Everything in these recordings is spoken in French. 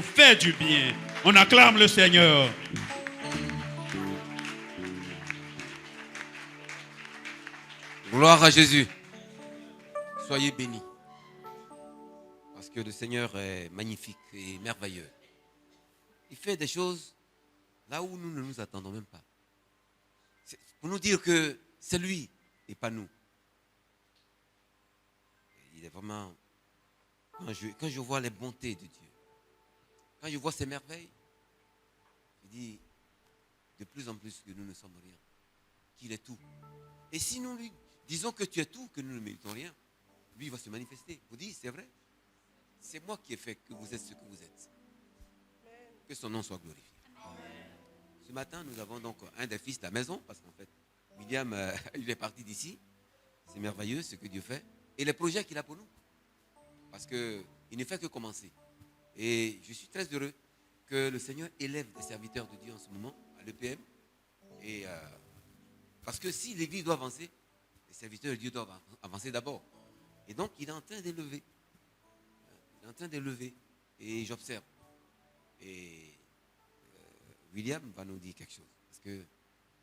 nous fait du bien. On acclame le Seigneur. Gloire à Jésus. Soyez bénis. Parce que le Seigneur est magnifique et merveilleux. Il fait des choses là où nous ne nous attendons même pas. C'est pour nous dire que c'est lui et pas nous. Il est vraiment... Quand je vois les bontés de Dieu, quand je vois ses merveilles, je dis de plus en plus que nous ne sommes rien, qu'il est tout. Et si nous lui disons que tu es tout, que nous ne méritons rien, lui il va se manifester. Vous dites, c'est vrai. C'est moi qui ai fait que vous êtes ce que vous êtes. Que son nom soit glorifié. Ce matin, nous avons donc un des fils de la maison, parce qu'en fait, William, il est parti d'ici. C'est merveilleux ce que Dieu fait. Et les projets qu'il a pour nous. Parce qu'il ne fait que commencer. Et je suis très heureux que le Seigneur élève des serviteurs de Dieu en ce moment, à l'EPM. Et parce que si l'Église doit avancer, les serviteurs de Dieu doivent avancer d'abord. Et donc, il est en train d'élever. Il est en train d'élever. Et j'observe. Et William va nous dire quelque chose. Parce que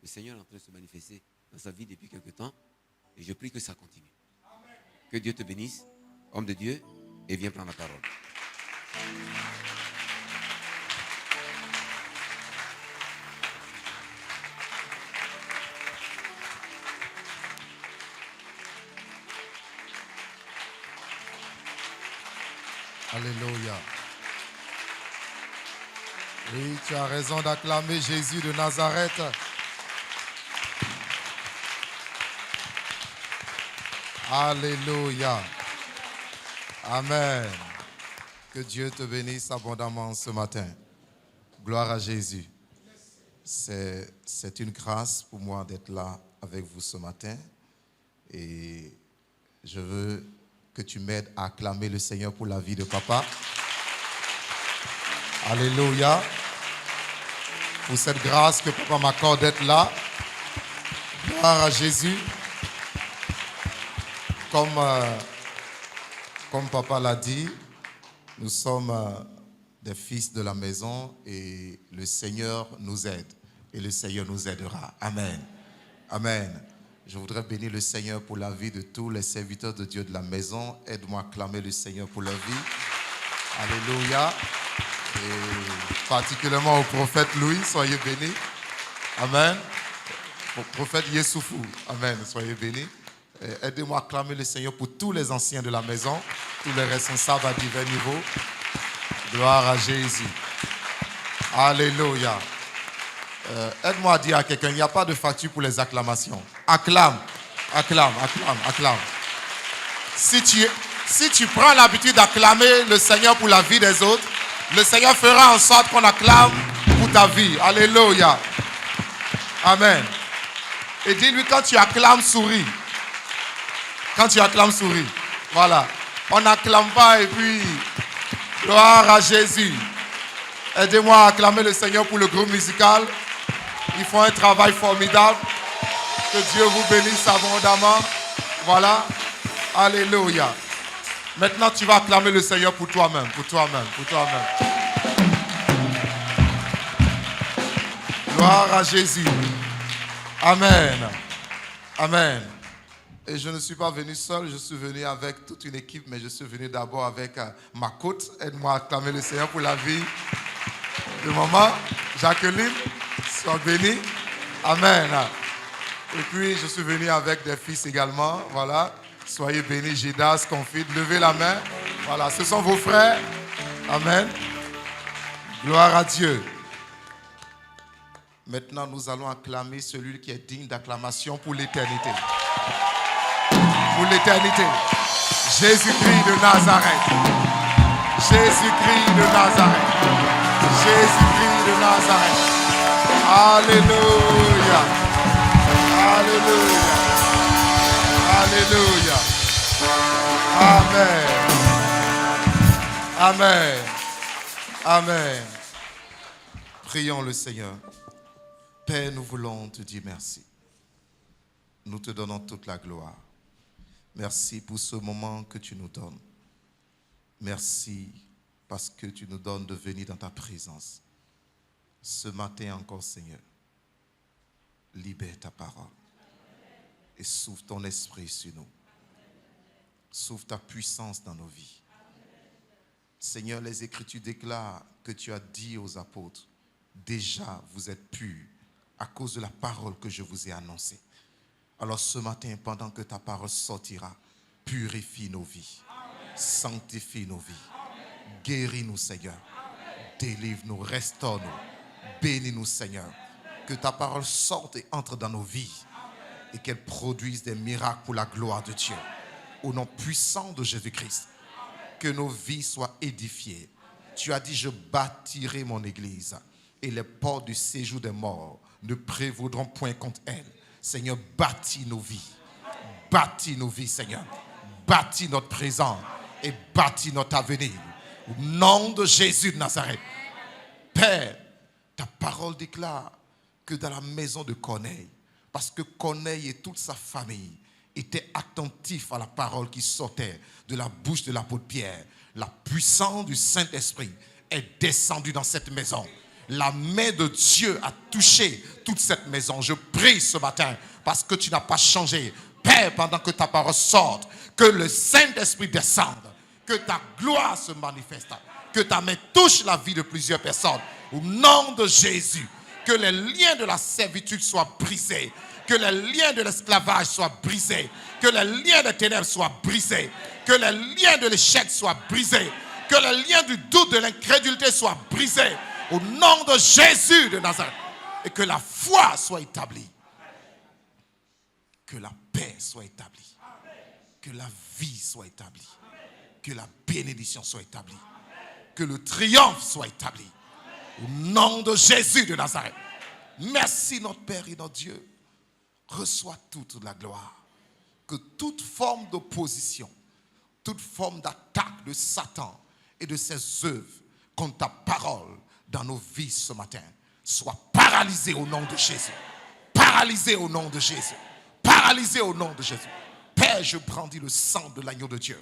le Seigneur est en train de se manifester dans sa vie depuis quelque temps. Et je prie que ça continue. Que Dieu te bénisse, homme de Dieu, et viens prendre la parole. Alléluia. Oui, tu as raison d'acclamer Jésus de Nazareth. Alléluia. Amen. Que Dieu te bénisse abondamment ce matin. Gloire à Jésus. C'est une grâce pour moi d'être là avec vous ce matin. Et je veux que tu m'aides à acclamer le Seigneur pour la vie de papa. Alléluia. Pour cette grâce que papa m'accorde d'être là. Gloire à Jésus. Comme papa l'a dit, nous sommes des fils de la maison et le Seigneur nous aide. Et le Seigneur nous aidera. Amen. Amen. Je voudrais bénir le Seigneur pour la vie de tous les serviteurs de Dieu de la maison. Aide-moi à acclamer le Seigneur pour leur vie. Alléluia. Et particulièrement au prophète Louis, soyez bénis. Amen. Au prophète Yessoufou. Amen. Soyez bénis. Aidez-moi à acclamer le Seigneur pour tous les anciens de la maison, tous les responsables à divers niveaux. Gloire à Jésus. Alléluia. Aide-moi à dire à quelqu'un, il n'y a pas de facture pour les acclamations. Acclame, acclame, acclame, acclame. Si tu prends l'habitude d'acclamer le Seigneur pour la vie des autres, le Seigneur fera en sorte qu'on acclame pour ta vie. Alléluia. Amen. Et dis-lui, quand tu acclames, souris. Quand tu acclames, souris. Voilà. On n'acclame pas et puis, gloire à Jésus. Aidez-moi à acclamer le Seigneur pour le groupe musical. Ils font un travail formidable. Que Dieu vous bénisse abondamment. Voilà. Alléluia. Maintenant, tu vas acclamer le Seigneur pour toi-même, pour toi-même, pour toi-même. Gloire à Jésus. Amen. Amen. Et je ne suis pas venu seul, je suis venu avec toute une équipe, mais je suis venu d'abord avec ma côte. Aide-moi à acclamer le Seigneur pour la vie de maman, Jacqueline. Sois bénie. Amen. Et puis, je suis venu avec des fils également. Voilà. Soyez bénis, Jidas, Confide. Levez la main. Voilà, ce sont vos frères. Amen. Gloire à Dieu. Maintenant, nous allons acclamer celui qui est digne d'acclamation pour l'éternité. Pour l'éternité. Jésus-Christ de Nazareth. Jésus-Christ de Nazareth. Jésus-Christ de Nazareth. Alléluia. Alléluia. Alléluia. Amen. Amen. Amen. Prions le Seigneur. Père, nous voulons te dire merci. Nous te donnons toute la gloire. Merci pour ce moment que tu nous donnes. Merci parce que tu nous donnes de venir dans ta présence. Ce matin encore, Seigneur, libère ta parole et souffle ton esprit sur nous. Souffle ta puissance dans nos vies. Seigneur, les Écritures déclarent que tu as dit aux apôtres, déjà vous êtes purs à cause de la parole que je vous ai annoncée. Alors ce matin, pendant que ta parole sortira, purifie nos vies, sanctifie nos vies, guéris-nous, Seigneur, délivre-nous, restaure-nous, bénis-nous, Seigneur. Que ta parole sorte et entre dans nos vies et qu'elle produise des miracles pour la gloire de Dieu. Au nom puissant de Jésus-Christ, que nos vies soient édifiées. Tu as dit, je bâtirai mon église et les portes du séjour des morts ne prévaudront point contre elle. Seigneur, bâtis nos vies, Seigneur. Bâtis notre présent et bâtis notre avenir. Au nom de Jésus de Nazareth. Père, ta parole déclare que dans la maison de Corneille, parce que Corneille et toute sa famille étaient attentifs à la parole qui sortait de la bouche de l'apôtre Pierre, la puissance du Saint-Esprit est descendue dans cette maison. La main de Dieu a touché toute cette maison. Je prie ce matin parce que tu n'as pas changé. Père, pendant que ta parole sorte, que le Saint-Esprit descende, que ta gloire se manifeste, que ta main touche la vie de plusieurs personnes. Au nom de Jésus, que les liens de la servitude soient brisés, que les liens de l'esclavage soient brisés, que les liens des ténèbres soient brisés, que les liens de l'échec soient brisés, que les liens du doute, de l'incrédulité soient brisés. Au nom de Jésus de Nazareth. Et que la foi soit établie. Que la paix soit établie. Que la vie soit établie. Que la bénédiction soit établie. Que le triomphe soit établi. Au nom de Jésus de Nazareth. Merci notre Père et notre Dieu. Reçois toute la gloire. Que toute forme d'opposition, toute forme d'attaque de Satan et de ses œuvres contre ta parole dans nos vies ce matin, soit paralysé au nom de Jésus. Paralysé au nom de Jésus. Paralysé au nom de Jésus. Père, je brandis le sang de l'agneau de Dieu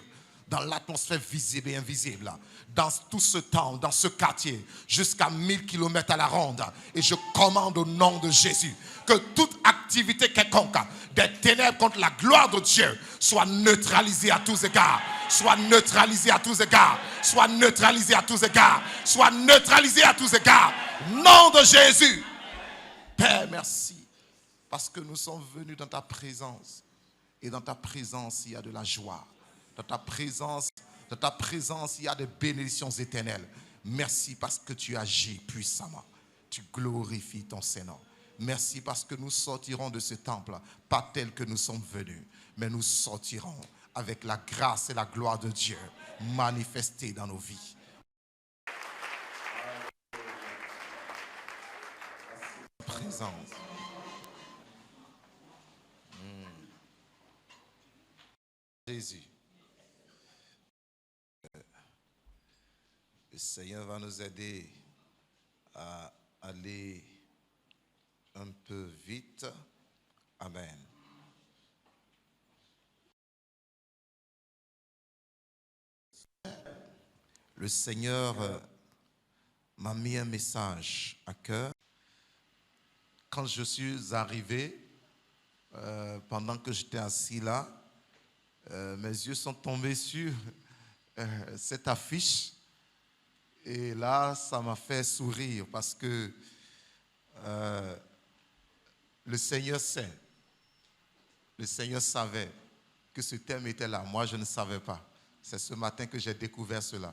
dans l'atmosphère visible et invisible, dans tout ce temps, dans ce quartier, jusqu'à 1000 km à la ronde. Et je commande au nom de Jésus que toute activité quelconque des ténèbres contre la gloire de Dieu soit neutralisée à tous égards. Soit neutralisée à tous égards. Soit neutralisée à tous égards. Soit neutralisée à tous égards. Nom de Jésus. Père, merci. Parce que nous sommes venus dans ta présence. Et dans ta présence, il y a de la joie. Dans ta présence, il y a des bénédictions éternelles. Merci parce que tu agis puissamment. Tu glorifies ton Saint-Nom. Merci parce que nous sortirons de ce temple, pas tel que nous sommes venus, mais nous sortirons avec la grâce et la gloire de Dieu manifestées dans nos vies. Présence. Jésus. Le Seigneur va nous aider à aller un peu vite. Amen. Le Seigneur m'a mis un message à cœur. Quand je suis arrivé, pendant que j'étais assis là, mes yeux sont tombés sur cette affiche. Et là, ça m'a fait sourire parce que le Seigneur sait. Le Seigneur savait que ce thème était là. Moi, je ne savais pas. C'est ce matin que j'ai découvert cela.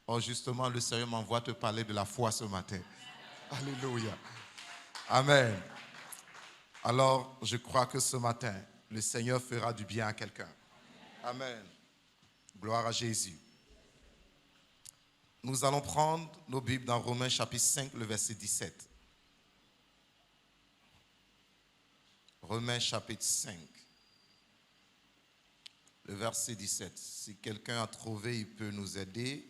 Or, justement, le Seigneur m'envoie te parler de la foi ce matin. Alléluia. Amen. Alors, je crois que ce matin, le Seigneur fera du bien à quelqu'un. Amen. Gloire à Jésus. Nous allons prendre nos Bibles dans Romains chapitre 5, le verset 17. Romains chapitre 5, le verset 17. Si quelqu'un a trouvé, il peut nous aider.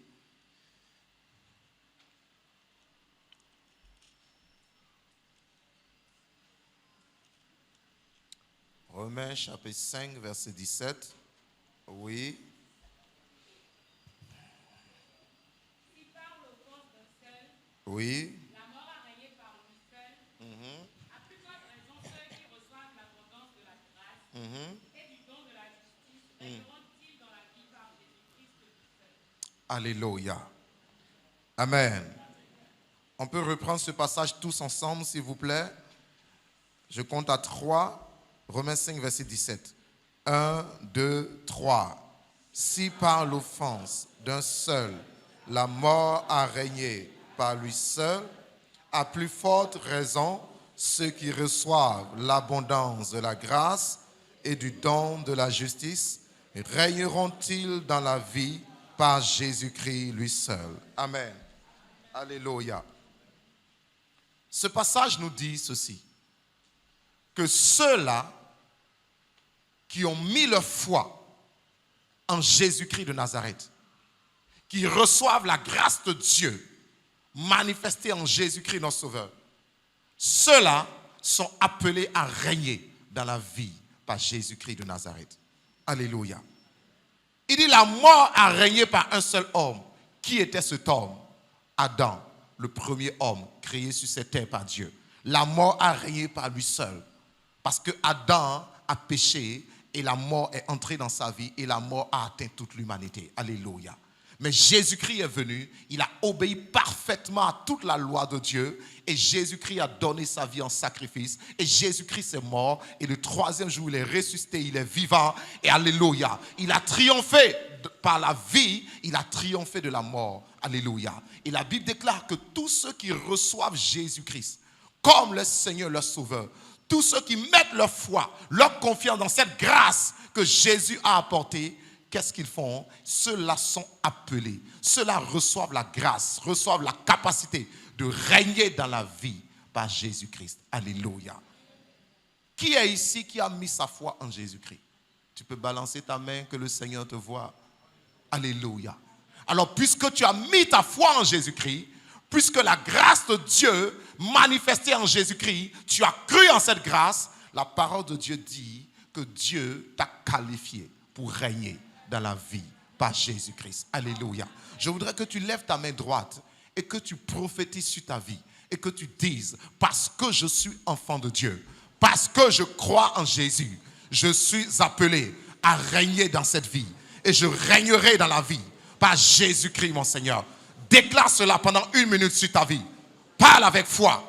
Romains chapitre 5, verset 17. Oui. Oui. La mort a régné par lui seul. À plus forte raison, ceux qui reçoivent l'abondance de la grâce et du don de la justice régneront-ils dans la vie par Jésus-Christ lui seul. Alléluia. Amen. On peut reprendre ce passage tous ensemble, s'il vous plaît. Je compte à 3. Romains 5, verset 17. 1, 2, 3. Si par l'offense d'un seul, la mort a régné par lui seul, à plus forte raison, ceux qui reçoivent l'abondance de la grâce et du don de la justice régneront-ils dans la vie par Jésus-Christ lui seul. Amen. Alléluia. Ce passage nous dit ceci, que ceux-là qui ont mis leur foi en Jésus-Christ de Nazareth, qui reçoivent la grâce de Dieu manifestée en Jésus-Christ notre Sauveur, ceux-là sont appelés à régner dans la vie par Jésus-Christ de Nazareth. Alléluia. Il dit la mort a régné par un seul homme. Qui était cet homme? Adam, le premier homme créé sur cette terre par Dieu. La mort a régné par lui seul. Parce que Adam a péché et la mort est entrée dans sa vie et la mort a atteint toute l'humanité. Alléluia. Mais Jésus-Christ est venu, il a obéi parfaitement à toute la loi de Dieu et Jésus-Christ a donné sa vie en sacrifice et Jésus-Christ est mort et le troisième jour il est ressuscité, il est vivant et alléluia. Il a triomphé par la vie, il a triomphé de la mort. Alléluia. Et la Bible déclare que tous ceux qui reçoivent Jésus-Christ comme le Seigneur, leur Sauveur, tous ceux qui mettent leur foi, leur confiance dans cette grâce que Jésus a apportée, qu'est-ce qu'ils font? Ceux-là sont appelés. Ceux-là reçoivent la grâce, reçoivent la capacité de régner dans la vie par Jésus-Christ. Alléluia. Qui est ici qui a mis sa foi en Jésus-Christ? Tu peux balancer ta main que le Seigneur te voit. Alléluia. Alors, puisque tu as mis ta foi en Jésus-Christ, puisque la grâce de Dieu manifestée en Jésus-Christ, tu as cru en cette grâce, la parole de Dieu dit que Dieu t'a qualifié pour régner dans la vie par Jésus-Christ. Alléluia. Je voudrais que tu lèves ta main droite et que tu prophétises sur ta vie et que tu dises, parce que je suis enfant de Dieu, parce que je crois en Jésus, je suis appelé à régner dans cette vie et je régnerai dans la vie par Jésus-Christ mon Seigneur. Déclare cela pendant 1 minute sur ta vie. Parle avec foi.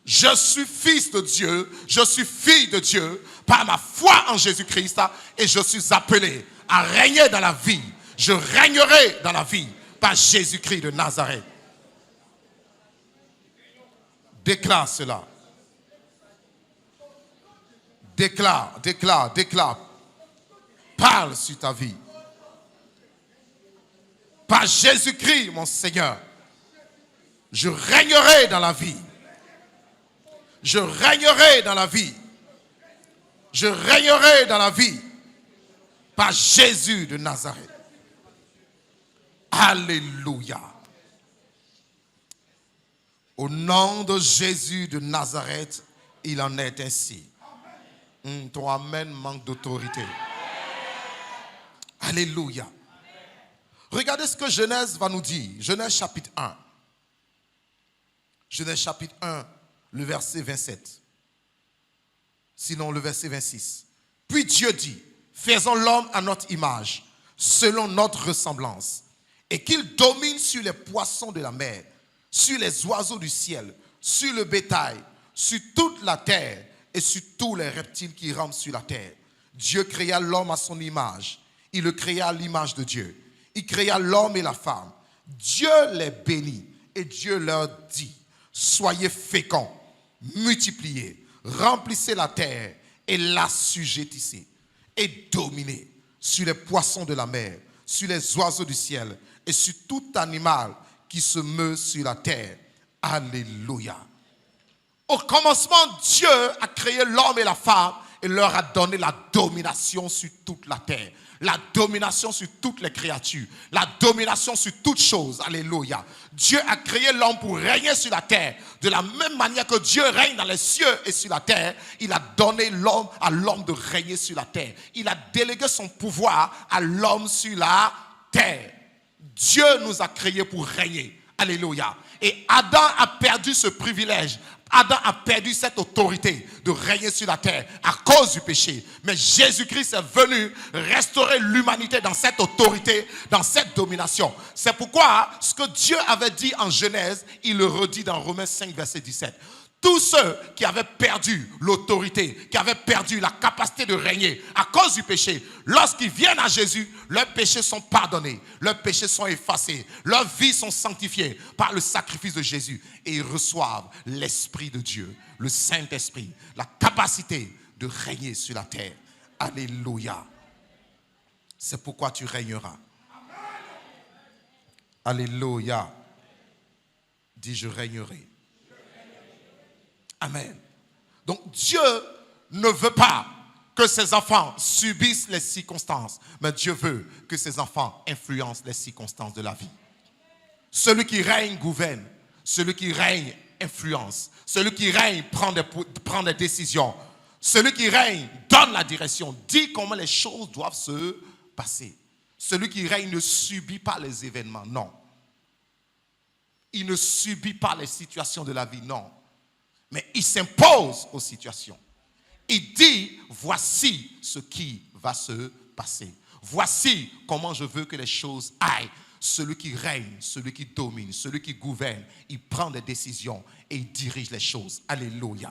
Je suis fils de Dieu, je suis fille de Dieu par ma foi en Jésus-Christ et je suis appelé à régner dans la vie. Je régnerai dans la vie par Jésus-Christ de Nazareth. Déclare cela. Déclare, déclare, déclare. Parle sur ta vie. Par Jésus-Christ, mon Seigneur, je régnerai dans la vie. Je régnerai dans la vie. Je régnerai dans la vie par Jésus de Nazareth. Alléluia. Au nom de Jésus de Nazareth, il en est ainsi. Ton amen manque d'autorité. Alléluia. Regardez ce que Genèse va nous dire. Genèse chapitre 1. Genèse chapitre 1, le verset 27. Sinon le verset 26. Puis Dieu dit, faisons l'homme à notre image, selon notre ressemblance, et qu'il domine sur les poissons de la mer, sur les oiseaux du ciel, sur le bétail, sur toute la terre et sur tous les reptiles qui rampent sur la terre. Dieu créa l'homme à son image. Il le créa à l'image de Dieu. Il créa l'homme et la femme. Dieu les bénit et Dieu leur dit, soyez féconds, multipliez, remplissez la terre et l'assujettissez et dominez sur les poissons de la mer, sur les oiseaux du ciel et sur tout animal qui se meut sur la terre. Alléluia. Au commencement, Dieu a créé l'homme et la femme et leur a donné la domination sur toute la terre. La domination sur toutes les créatures. La domination sur toutes choses. Alléluia. Dieu a créé l'homme pour régner sur la terre. De la même manière que Dieu règne dans les cieux et sur la terre, il a donné à l'homme de régner sur la terre. Il a délégué son pouvoir à l'homme sur la terre. Dieu nous a créés pour régner. Alléluia. Et Adam a perdu ce privilège. Adam a perdu cette autorité de régner sur la terre à cause du péché. Mais Jésus-Christ est venu restaurer l'humanité dans cette autorité, dans cette domination. C'est pourquoi ce que Dieu avait dit en Genèse, il le redit dans Romains 5, verset 17. Tous ceux qui avaient perdu l'autorité, qui avaient perdu la capacité de régner à cause du péché, lorsqu'ils viennent à Jésus, leurs péchés sont pardonnés, leurs péchés sont effacés, leurs vies sont sanctifiées par le sacrifice de Jésus. Et ils reçoivent l'Esprit de Dieu, le Saint-Esprit, la capacité de régner sur la terre. Alléluia. C'est pourquoi tu régneras. Alléluia. Dis, je régnerai. Amen. Donc Dieu ne veut pas que ses enfants subissent les circonstances, mais Dieu veut que ses enfants influencent les circonstances de la vie. Celui qui règne gouverne, celui qui règne influence, celui qui règne prend des décisions, celui qui règne donne la direction, dit comment les choses doivent se passer. Celui qui règne ne subit pas les événements, non. Il ne subit pas les situations de la vie, non. Mais il s'impose aux situations. Il dit, voici ce qui va se passer. Voici comment je veux que les choses aillent. Celui qui règne, celui qui domine, celui qui gouverne, il prend des décisions et il dirige les choses. Alléluia.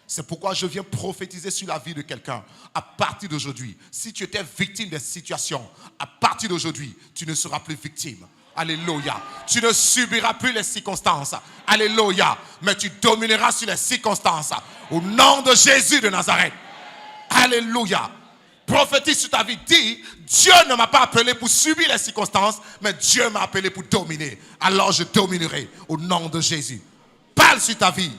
C'est pourquoi je viens prophétiser sur la vie de quelqu'un. À partir d'aujourd'hui, si tu étais victime des situations, à partir d'aujourd'hui, tu ne seras plus victime. Alléluia. Tu ne subiras plus les circonstances. Alléluia. Mais tu domineras sur les circonstances. Au nom de Jésus de Nazareth. Alléluia. Prophétise sur ta vie. Dis, Dieu ne m'a pas appelé pour subir les circonstances, mais Dieu m'a appelé pour dominer. Alors je dominerai au nom de Jésus. Parle sur ta vie.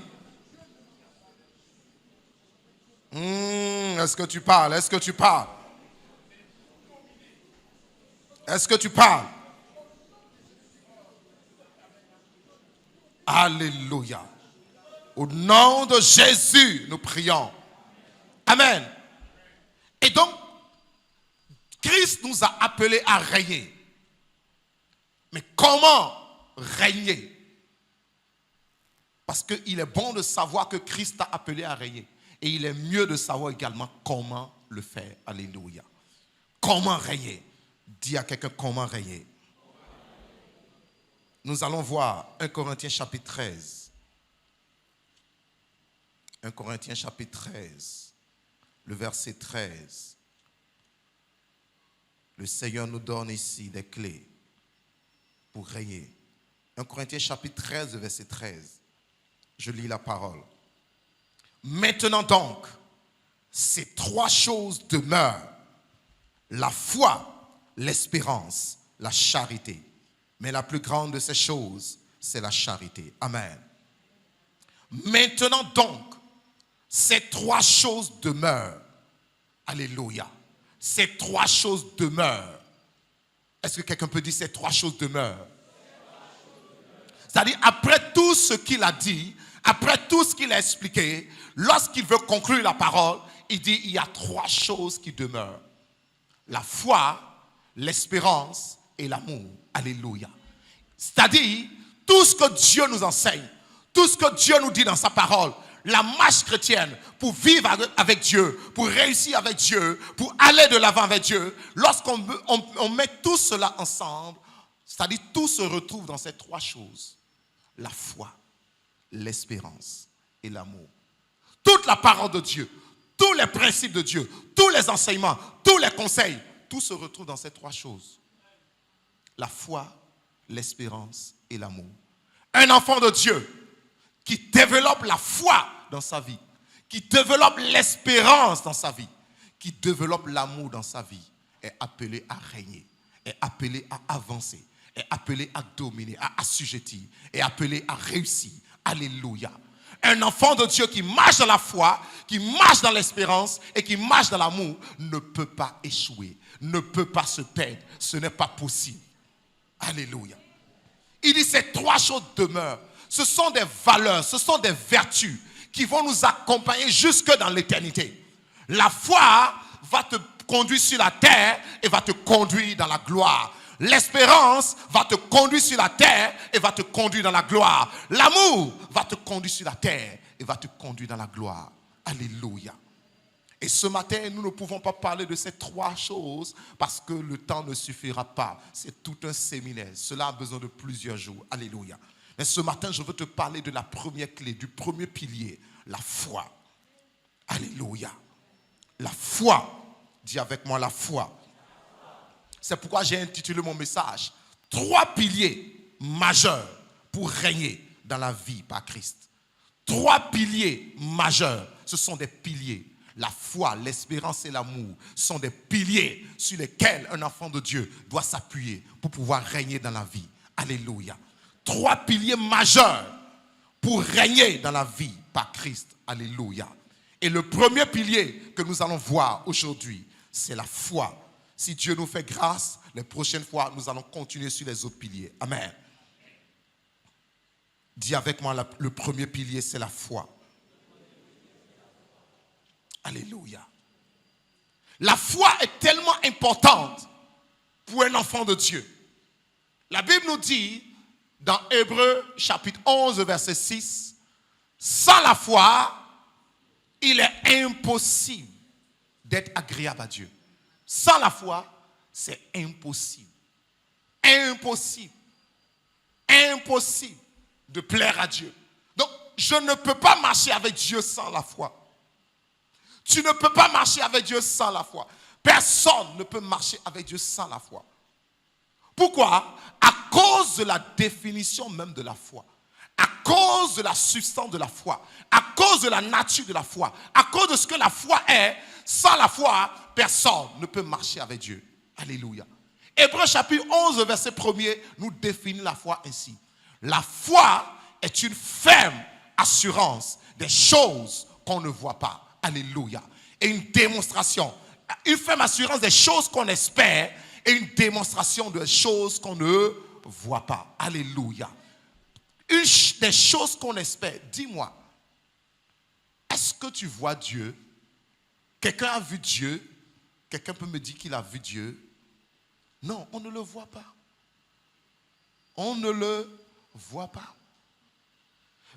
Est-ce que tu parles? Est-ce que tu parles? Est-ce que tu parles? Alléluia. Au nom de Jésus, nous prions. Amen. Et donc, Christ nous a appelés à régner. Mais comment régner? Parce qu'il est bon de savoir que Christ t'a appelé à régner. Et il est mieux de savoir également comment le faire. Alléluia. Comment régner? Dis à quelqu'un comment régner. Nous allons voir 1 Corinthiens chapitre 13. 1 Corinthiens chapitre 13, le verset 13. Le Seigneur nous donne ici des clés pour régner. 1 Corinthiens chapitre 13, le verset 13. Je lis la parole. Maintenant donc, ces trois choses demeurent. La foi, l'espérance, la charité. Mais la plus grande de ces choses, c'est la charité. Amen. Maintenant donc, ces trois choses demeurent. Alléluia. Ces trois choses demeurent. Est-ce que quelqu'un peut dire ces trois choses demeurent? C'est-à-dire, après tout ce qu'il a dit, après tout ce qu'il a expliqué, lorsqu'il veut conclure la parole, il dit il y a trois choses qui demeurent. La foi, l'espérance et l'amour. Alléluia. C'est-à-dire, tout ce que Dieu nous enseigne, tout ce que Dieu nous dit dans sa parole, la marche chrétienne pour vivre avec Dieu, pour réussir avec Dieu, pour aller de l'avant avec Dieu, lorsqu'on met tout cela ensemble, c'est-à-dire tout se retrouve dans ces trois choses. La foi, l'espérance et l'amour. Toute la parole de Dieu, tous les principes de Dieu, tous les enseignements, tous les conseils, tout se retrouve dans ces trois choses. La foi, l'espérance et l'amour. Un enfant de Dieu qui développe la foi dans sa vie, qui développe l'espérance dans sa vie, qui développe l'amour dans sa vie, est appelé à régner, est appelé à avancer, est appelé à dominer, à assujettir, est appelé à réussir. Alléluia. Un enfant de Dieu qui marche dans la foi, qui marche dans l'espérance et qui marche dans l'amour ne peut pas échouer, ne peut pas se perdre. Ce n'est pas possible. Alléluia. Il dit ces trois choses demeurent. Ce sont des valeurs, ce sont des vertus qui vont nous accompagner jusque dans l'éternité. La foi va te conduire sur la terre et va te conduire dans la gloire. L'espérance va te conduire sur la terre et va te conduire dans la gloire. L'amour va te conduire sur la terre et va te conduire dans la gloire. Alléluia. Et ce matin, nous ne pouvons pas parler de ces trois choses parce que le temps ne suffira pas. C'est tout un séminaire. Cela a besoin de plusieurs jours. Alléluia. Mais ce matin, je veux te parler de la première clé, du premier pilier, la foi. Alléluia. La foi. Dis avec moi la foi. C'est pourquoi j'ai intitulé mon message « 3 piliers majeurs pour régner dans la vie par Christ ». 3 piliers majeurs, ce sont des piliers. La foi, l'espérance et l'amour sont des piliers sur lesquels un enfant de Dieu doit s'appuyer pour pouvoir régner dans la vie. Alléluia. 3 piliers majeurs pour régner dans la vie par Christ. Alléluia. Et le premier pilier que nous allons voir aujourd'hui, c'est la foi. Si Dieu nous fait grâce, les prochaines fois, nous allons continuer sur les autres piliers. Amen. Dis avec moi, le premier pilier, c'est la foi. Alléluia. La foi est tellement importante pour un enfant de Dieu. La Bible nous dit, dans Hébreux chapitre 11, verset 6, sans la foi, il est impossible d'être agréable à Dieu. Sans la foi, c'est impossible. Impossible. Impossible de plaire à Dieu. Donc, je ne peux pas marcher avec Dieu sans la foi. Tu ne peux pas marcher avec Dieu sans la foi. Personne ne peut marcher avec Dieu sans la foi. Pourquoi? À cause de la définition même de la foi. À cause de la substance de la foi. À cause de la nature de la foi. À cause de ce que la foi est. Sans la foi, personne ne peut marcher avec Dieu. Alléluia. Hébreux chapitre 11, verset 1er, nous définit la foi ainsi. La foi est une ferme assurance des choses qu'on ne voit pas. Alléluia. Et une démonstration. Une ferme assurance des choses qu'on espère et une démonstration des choses qu'on ne voit pas. Alléluia. Une des choses qu'on espère. Dis-moi, est-ce que tu vois Dieu? Quelqu'un a vu Dieu? Quelqu'un peut me dire qu'il a vu Dieu? Non, on ne le voit pas. On ne le voit pas.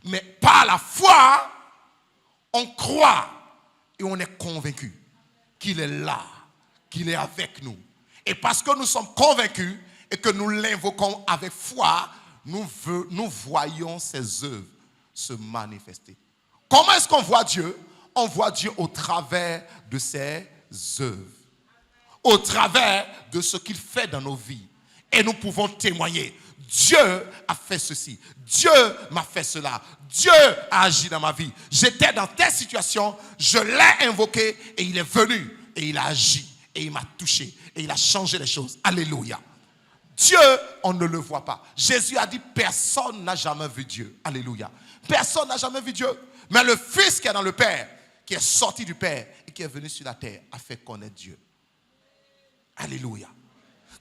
Mais par la foi, on croit et on est convaincu qu'il est là, qu'il est avec nous. Et parce que nous sommes convaincus et que nous l'invoquons avec foi, nous voyons ses œuvres se manifester. Comment est-ce qu'on voit Dieu? On voit Dieu au travers de ses œuvres, au travers de ce qu'il fait dans nos vies. Et nous pouvons témoigner. Dieu a fait ceci. Dieu m'a fait cela. Dieu a agi dans ma vie. J'étais dans telle situation, je l'ai invoqué et il est venu et il a agi et il m'a touché et il a changé les choses. Alléluia. Dieu, on ne le voit pas. Jésus a dit, personne n'a jamais vu Dieu. Alléluia. Personne n'a jamais vu Dieu. Mais le Fils qui est dans le Père, qui est sorti du Père et qui est venu sur la terre, a fait connaître Dieu. Alléluia.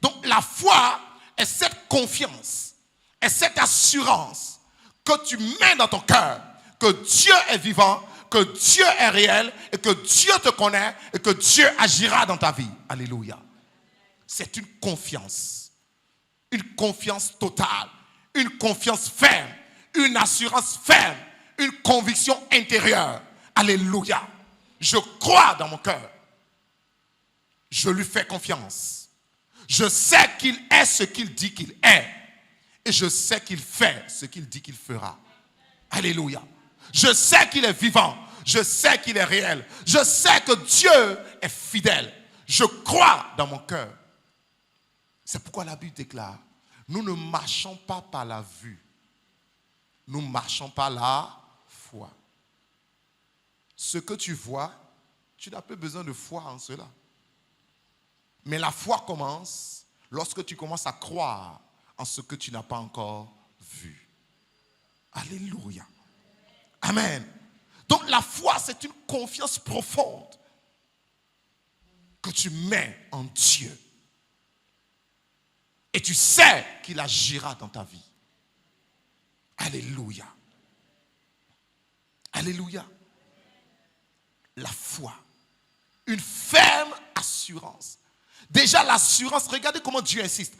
Donc la foi est cette confiance, est cette assurance que tu mets dans ton cœur, que Dieu est vivant, que Dieu est réel et que Dieu te connaît et que Dieu agira dans ta vie. Alléluia. C'est une confiance totale, une confiance ferme, une assurance ferme, une conviction intérieure. Alléluia. Je crois dans mon cœur. Je lui fais confiance. Je sais qu'il est ce qu'il dit qu'il est. Et je sais qu'il fait ce qu'il dit qu'il fera. Alléluia. Je sais qu'il est vivant. Je sais qu'il est réel. Je sais que Dieu est fidèle. Je crois dans mon cœur. C'est pourquoi la Bible déclare, nous ne marchons pas par la vue. Nous marchons par la foi. Ce que tu vois, tu n'as pas besoin de foi en cela. Mais la foi commence lorsque tu commences à croire en ce que tu n'as pas encore vu. Alléluia. Amen. Donc la foi, c'est une confiance profonde que tu mets en Dieu. Et tu sais qu'il agira dans ta vie. Alléluia. Alléluia. La foi. Une ferme assurance. Déjà l'assurance, regardez comment Dieu insiste.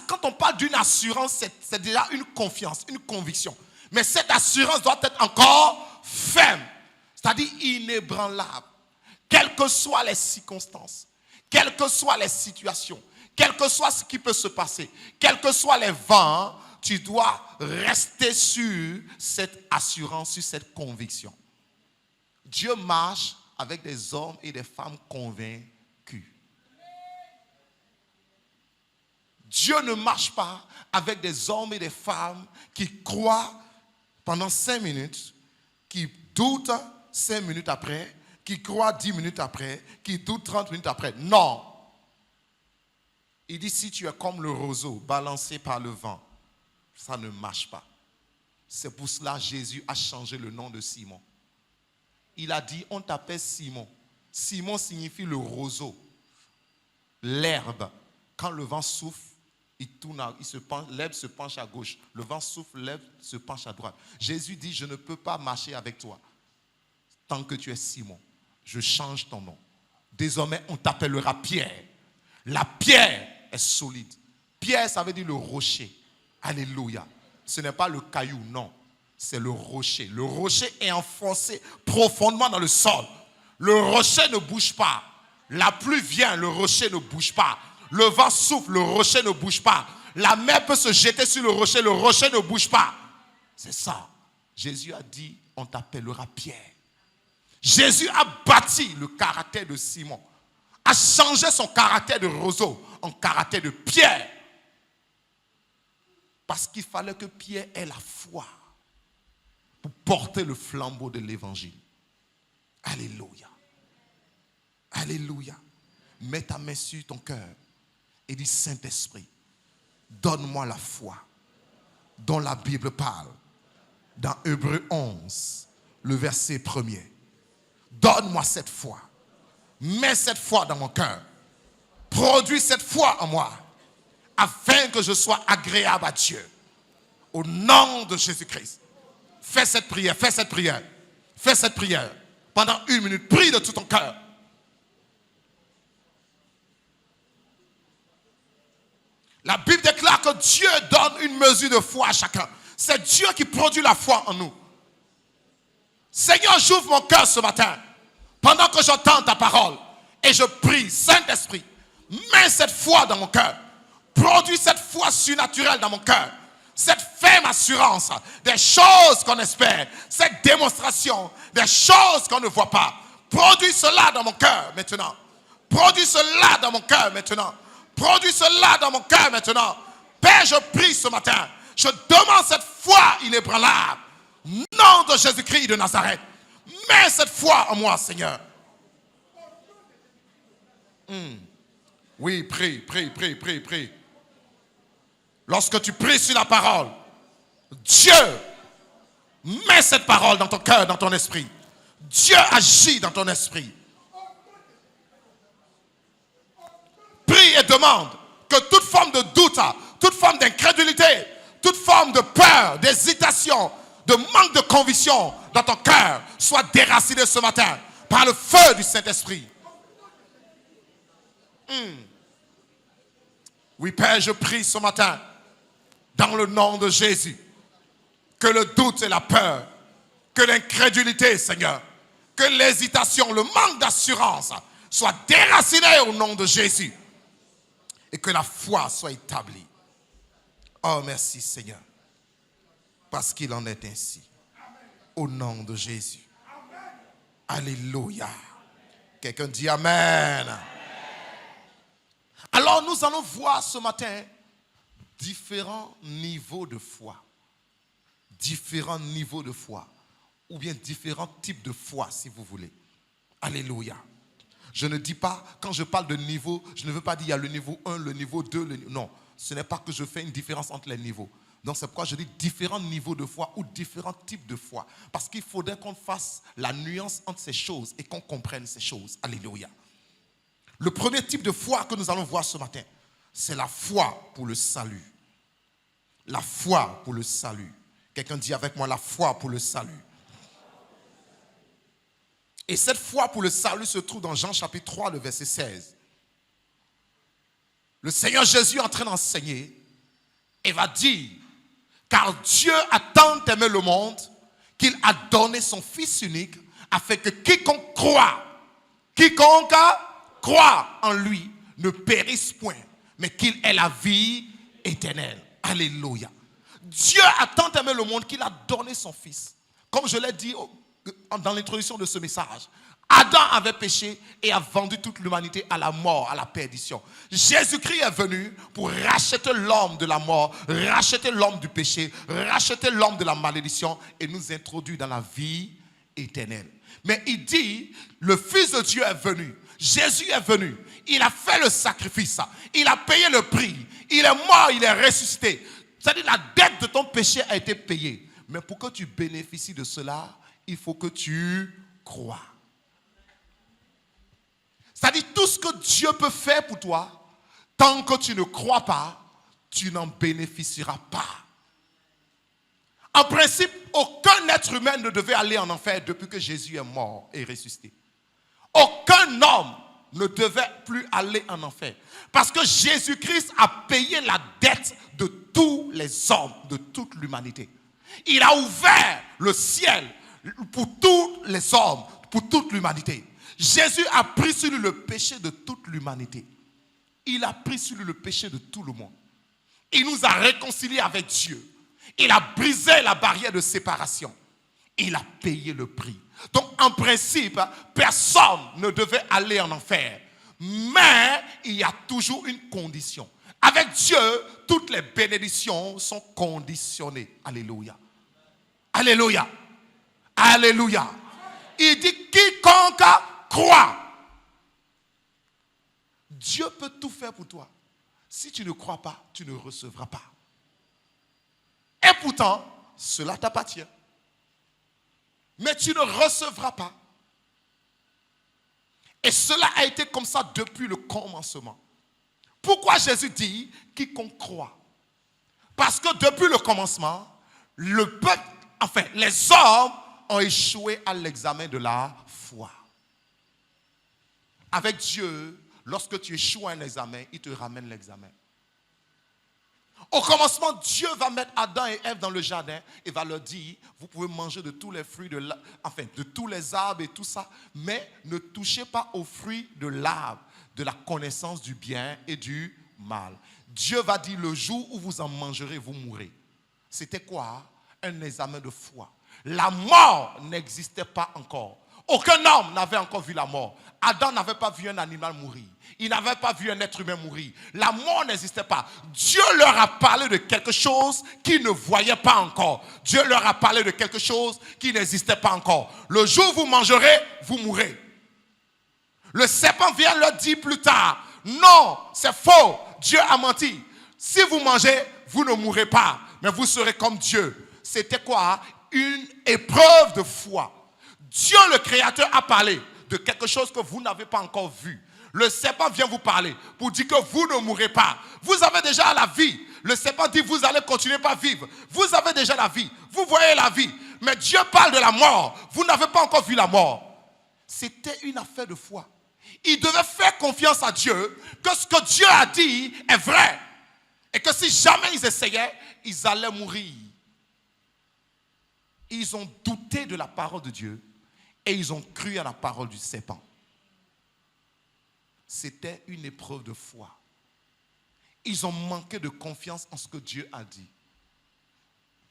Quand on parle d'une assurance, c'est déjà une confiance, une conviction. Mais cette assurance doit être encore ferme, c'est-à-dire inébranlable. Quelles que soient les circonstances, quelles que soient les situations, quel que soit ce qui peut se passer, quels que soient les vents, tu dois rester sur cette assurance, sur cette conviction. Dieu marche avec des hommes et des femmes convaincus. Dieu ne marche pas avec des hommes et des femmes qui croient pendant 5 minutes, qui doutent 5 minutes après, qui croient 10 minutes après, qui doutent 30 minutes après. Non. Il dit, si tu es comme le roseau balancé par le vent, ça ne marche pas. C'est pour cela que Jésus a changé le nom de Simon. Il a dit, on t'appelle Simon. Simon signifie le roseau, l'herbe. Quand le vent souffle, il tourne, l'herbe se penche à gauche. Le vent souffle, l'herbe se penche à droite. Jésus dit, je ne peux pas marcher avec toi tant que tu es Simon. Je change ton nom. Désormais, on t'appellera Pierre. La pierre est solide. Pierre, ça veut dire le rocher. Alléluia. Ce n'est pas le caillou, non. C'est le rocher. Le rocher est enfoncé profondément dans le sol. Le rocher ne bouge pas. La pluie vient, le rocher ne bouge pas. Le vent souffle, le rocher ne bouge pas. La mer peut se jeter sur le rocher ne bouge pas. C'est ça. Jésus a dit, on t'appellera Pierre. Jésus a bâti le caractère de Simon, a changé son caractère de roseau en caractère de pierre. Parce qu'il fallait que Pierre ait la foi pour porter le flambeau de l'évangile. Alléluia. Alléluia. Mets ta main sur ton cœur et dis, Saint-Esprit, donne-moi la foi dont la Bible parle dans Hébreux 11, le verset 1er. Donne-moi cette foi. Mets cette foi dans mon cœur. Produis cette foi en moi afin que je sois agréable à Dieu. Au nom de Jésus-Christ. Fais cette prière, fais cette prière. Fais cette prière. Pendant 1 minute, prie de tout ton cœur. La Bible déclare que Dieu donne une mesure de foi à chacun. C'est Dieu qui produit la foi en nous. Seigneur, j'ouvre mon cœur ce matin. Pendant que j'entends ta parole. Et je prie, Saint-Esprit, mets cette foi dans mon cœur. Produis cette foi surnaturelle dans mon cœur. Cette ferme assurance des choses qu'on espère. Cette démonstration des choses qu'on ne voit pas. Produis cela dans mon cœur maintenant. Produis cela dans mon cœur maintenant. Produis cela dans mon cœur maintenant. Père, je prie ce matin. Je demande cette foi inébranlable. Nom de Jésus-Christ de Nazareth. Mets cette foi en moi, Seigneur. Oui, prie. Lorsque tu pries sur la parole, Dieu met cette parole dans ton cœur, dans ton esprit. Dieu agit dans ton esprit. Prie et demande que toute forme de doute, toute forme d'incrédulité, toute forme de peur, d'hésitation, de manque de conviction dans ton cœur soit déracinée ce matin par le feu du Saint-Esprit. Oui, Père, je prie ce matin dans le nom de Jésus que le doute et la peur, que l'incrédulité, Seigneur, que l'hésitation, le manque d'assurance soient déracinés au nom de Jésus et que la foi soit établie. Oh, merci, Seigneur, parce qu'il en est ainsi. Au nom de Jésus. Alléluia. Quelqu'un dit Amen. Alors nous allons voir ce matin différents niveaux de foi. Différents niveaux de foi. Ou bien différents types de foi, si vous voulez. Alléluia. Je ne dis pas, quand je parle de niveau, je ne veux pas dire il y a le niveau 1, le niveau 2, non. Ce n'est pas que je fais une différence entre les niveaux. Donc c'est pourquoi je dis différents niveaux de foi ou différents types de foi. Parce qu'il faudrait qu'on fasse la nuance entre ces choses et qu'on comprenne ces choses. Alléluia. Le premier type de foi que nous allons voir ce matin, c'est la foi pour le salut. La foi pour le salut. Quelqu'un dit avec moi la foi pour le salut. Et cette foi pour le salut se trouve dans Jean chapitre 3, le verset 16. le Seigneur Jésus est en train d'enseigner et va dire, car Dieu a tant aimé le monde qu'il a donné son Fils unique afin que quiconque croit en lui ne périsse point, mais qu'il ait la vie éternelle. Alléluia. Dieu a tant aimé le monde qu'il a donné son Fils. Comme je l'ai dit dans l'introduction de ce message, Adam avait péché et a vendu toute l'humanité à la mort, à la perdition. Jésus-Christ est venu pour racheter l'homme de la mort, racheter l'homme du péché, racheter l'homme de la malédiction et nous introduire dans la vie éternelle. Mais il dit, le Fils de Dieu est venu, Jésus est venu, il a fait le sacrifice, il a payé le prix, il est mort, il est ressuscité. C'est-à-dire la dette de ton péché a été payée. Mais pour que tu bénéficies de cela, il faut que tu crois. C'est-à-dire tout ce que Dieu peut faire pour toi, tant que tu ne crois pas, tu n'en bénéficieras pas. En principe, aucun être humain ne devait aller en enfer depuis que Jésus est mort et ressuscité. Aucun homme ne devait plus aller en enfer. Parce que Jésus-Christ a payé la dette de tous les hommes, de toute l'humanité. Il a ouvert le ciel pour tous les hommes, pour toute l'humanité. Jésus a pris sur lui le péché de toute l'humanité. Il a pris sur lui le péché de tout le monde. Il nous a réconciliés avec Dieu. Il a brisé la barrière de séparation. Il a payé le prix. Donc, en principe, personne ne devait aller en enfer. Mais il y a toujours une condition. Avec Dieu, toutes les bénédictions sont conditionnées. Alléluia. Alléluia. Alléluia. Il dit quiconque croit. Dieu peut tout faire pour toi. Si tu ne crois pas, tu ne recevras pas. Et pourtant, cela t'appartient. Mais tu ne recevras pas. Et cela a été comme ça depuis le commencement. Pourquoi Jésus dit quiconque croit? Parce que depuis le commencement, le peuple, enfin, les hommes ont échoué à l'examen de la foi. Avec Dieu, lorsque tu échoues à un examen, il te ramène l'examen. Au commencement, Dieu va mettre Adam et Ève dans le jardin et va leur dire, vous pouvez manger de tous les fruits, de tous les arbres et tout ça, mais ne touchez pas aux fruits de l'arbre, de la connaissance du bien et du mal. Dieu va dire, le jour où vous en mangerez, vous mourrez. C'était quoi? Un examen de foi. La mort n'existait pas encore. Aucun homme n'avait encore vu la mort. Adam n'avait pas vu un animal mourir. Il n'avait pas vu un être humain mourir. La mort n'existait pas. Dieu leur a parlé de quelque chose qu'ils ne voyaient pas encore. Dieu leur a parlé de quelque chose qui n'existait pas encore. Le jour où vous mangerez, vous mourrez. Le serpent vient leur dire plus tard, non, c'est faux. Dieu a menti. Si vous mangez, vous ne mourrez pas, mais vous serez comme Dieu. C'était quoi? Une épreuve de foi. Dieu le Créateur a parlé de quelque chose que vous n'avez pas encore vu. Le serpent vient vous parler pour dire que vous ne mourrez pas. Vous avez déjà la vie. Le serpent dit vous allez continuer à vivre. Vous avez déjà la vie. Vous voyez la vie. Mais Dieu parle de la mort. Vous n'avez pas encore vu la mort. C'était une affaire de foi. Ils devaient faire confiance à Dieu que ce que Dieu a dit est vrai. Et que si jamais ils essayaient, ils allaient mourir. Ils ont douté de la parole de Dieu et ils ont cru à la parole du serpent. C'était une épreuve de foi. Ils ont manqué de confiance en ce que Dieu a dit.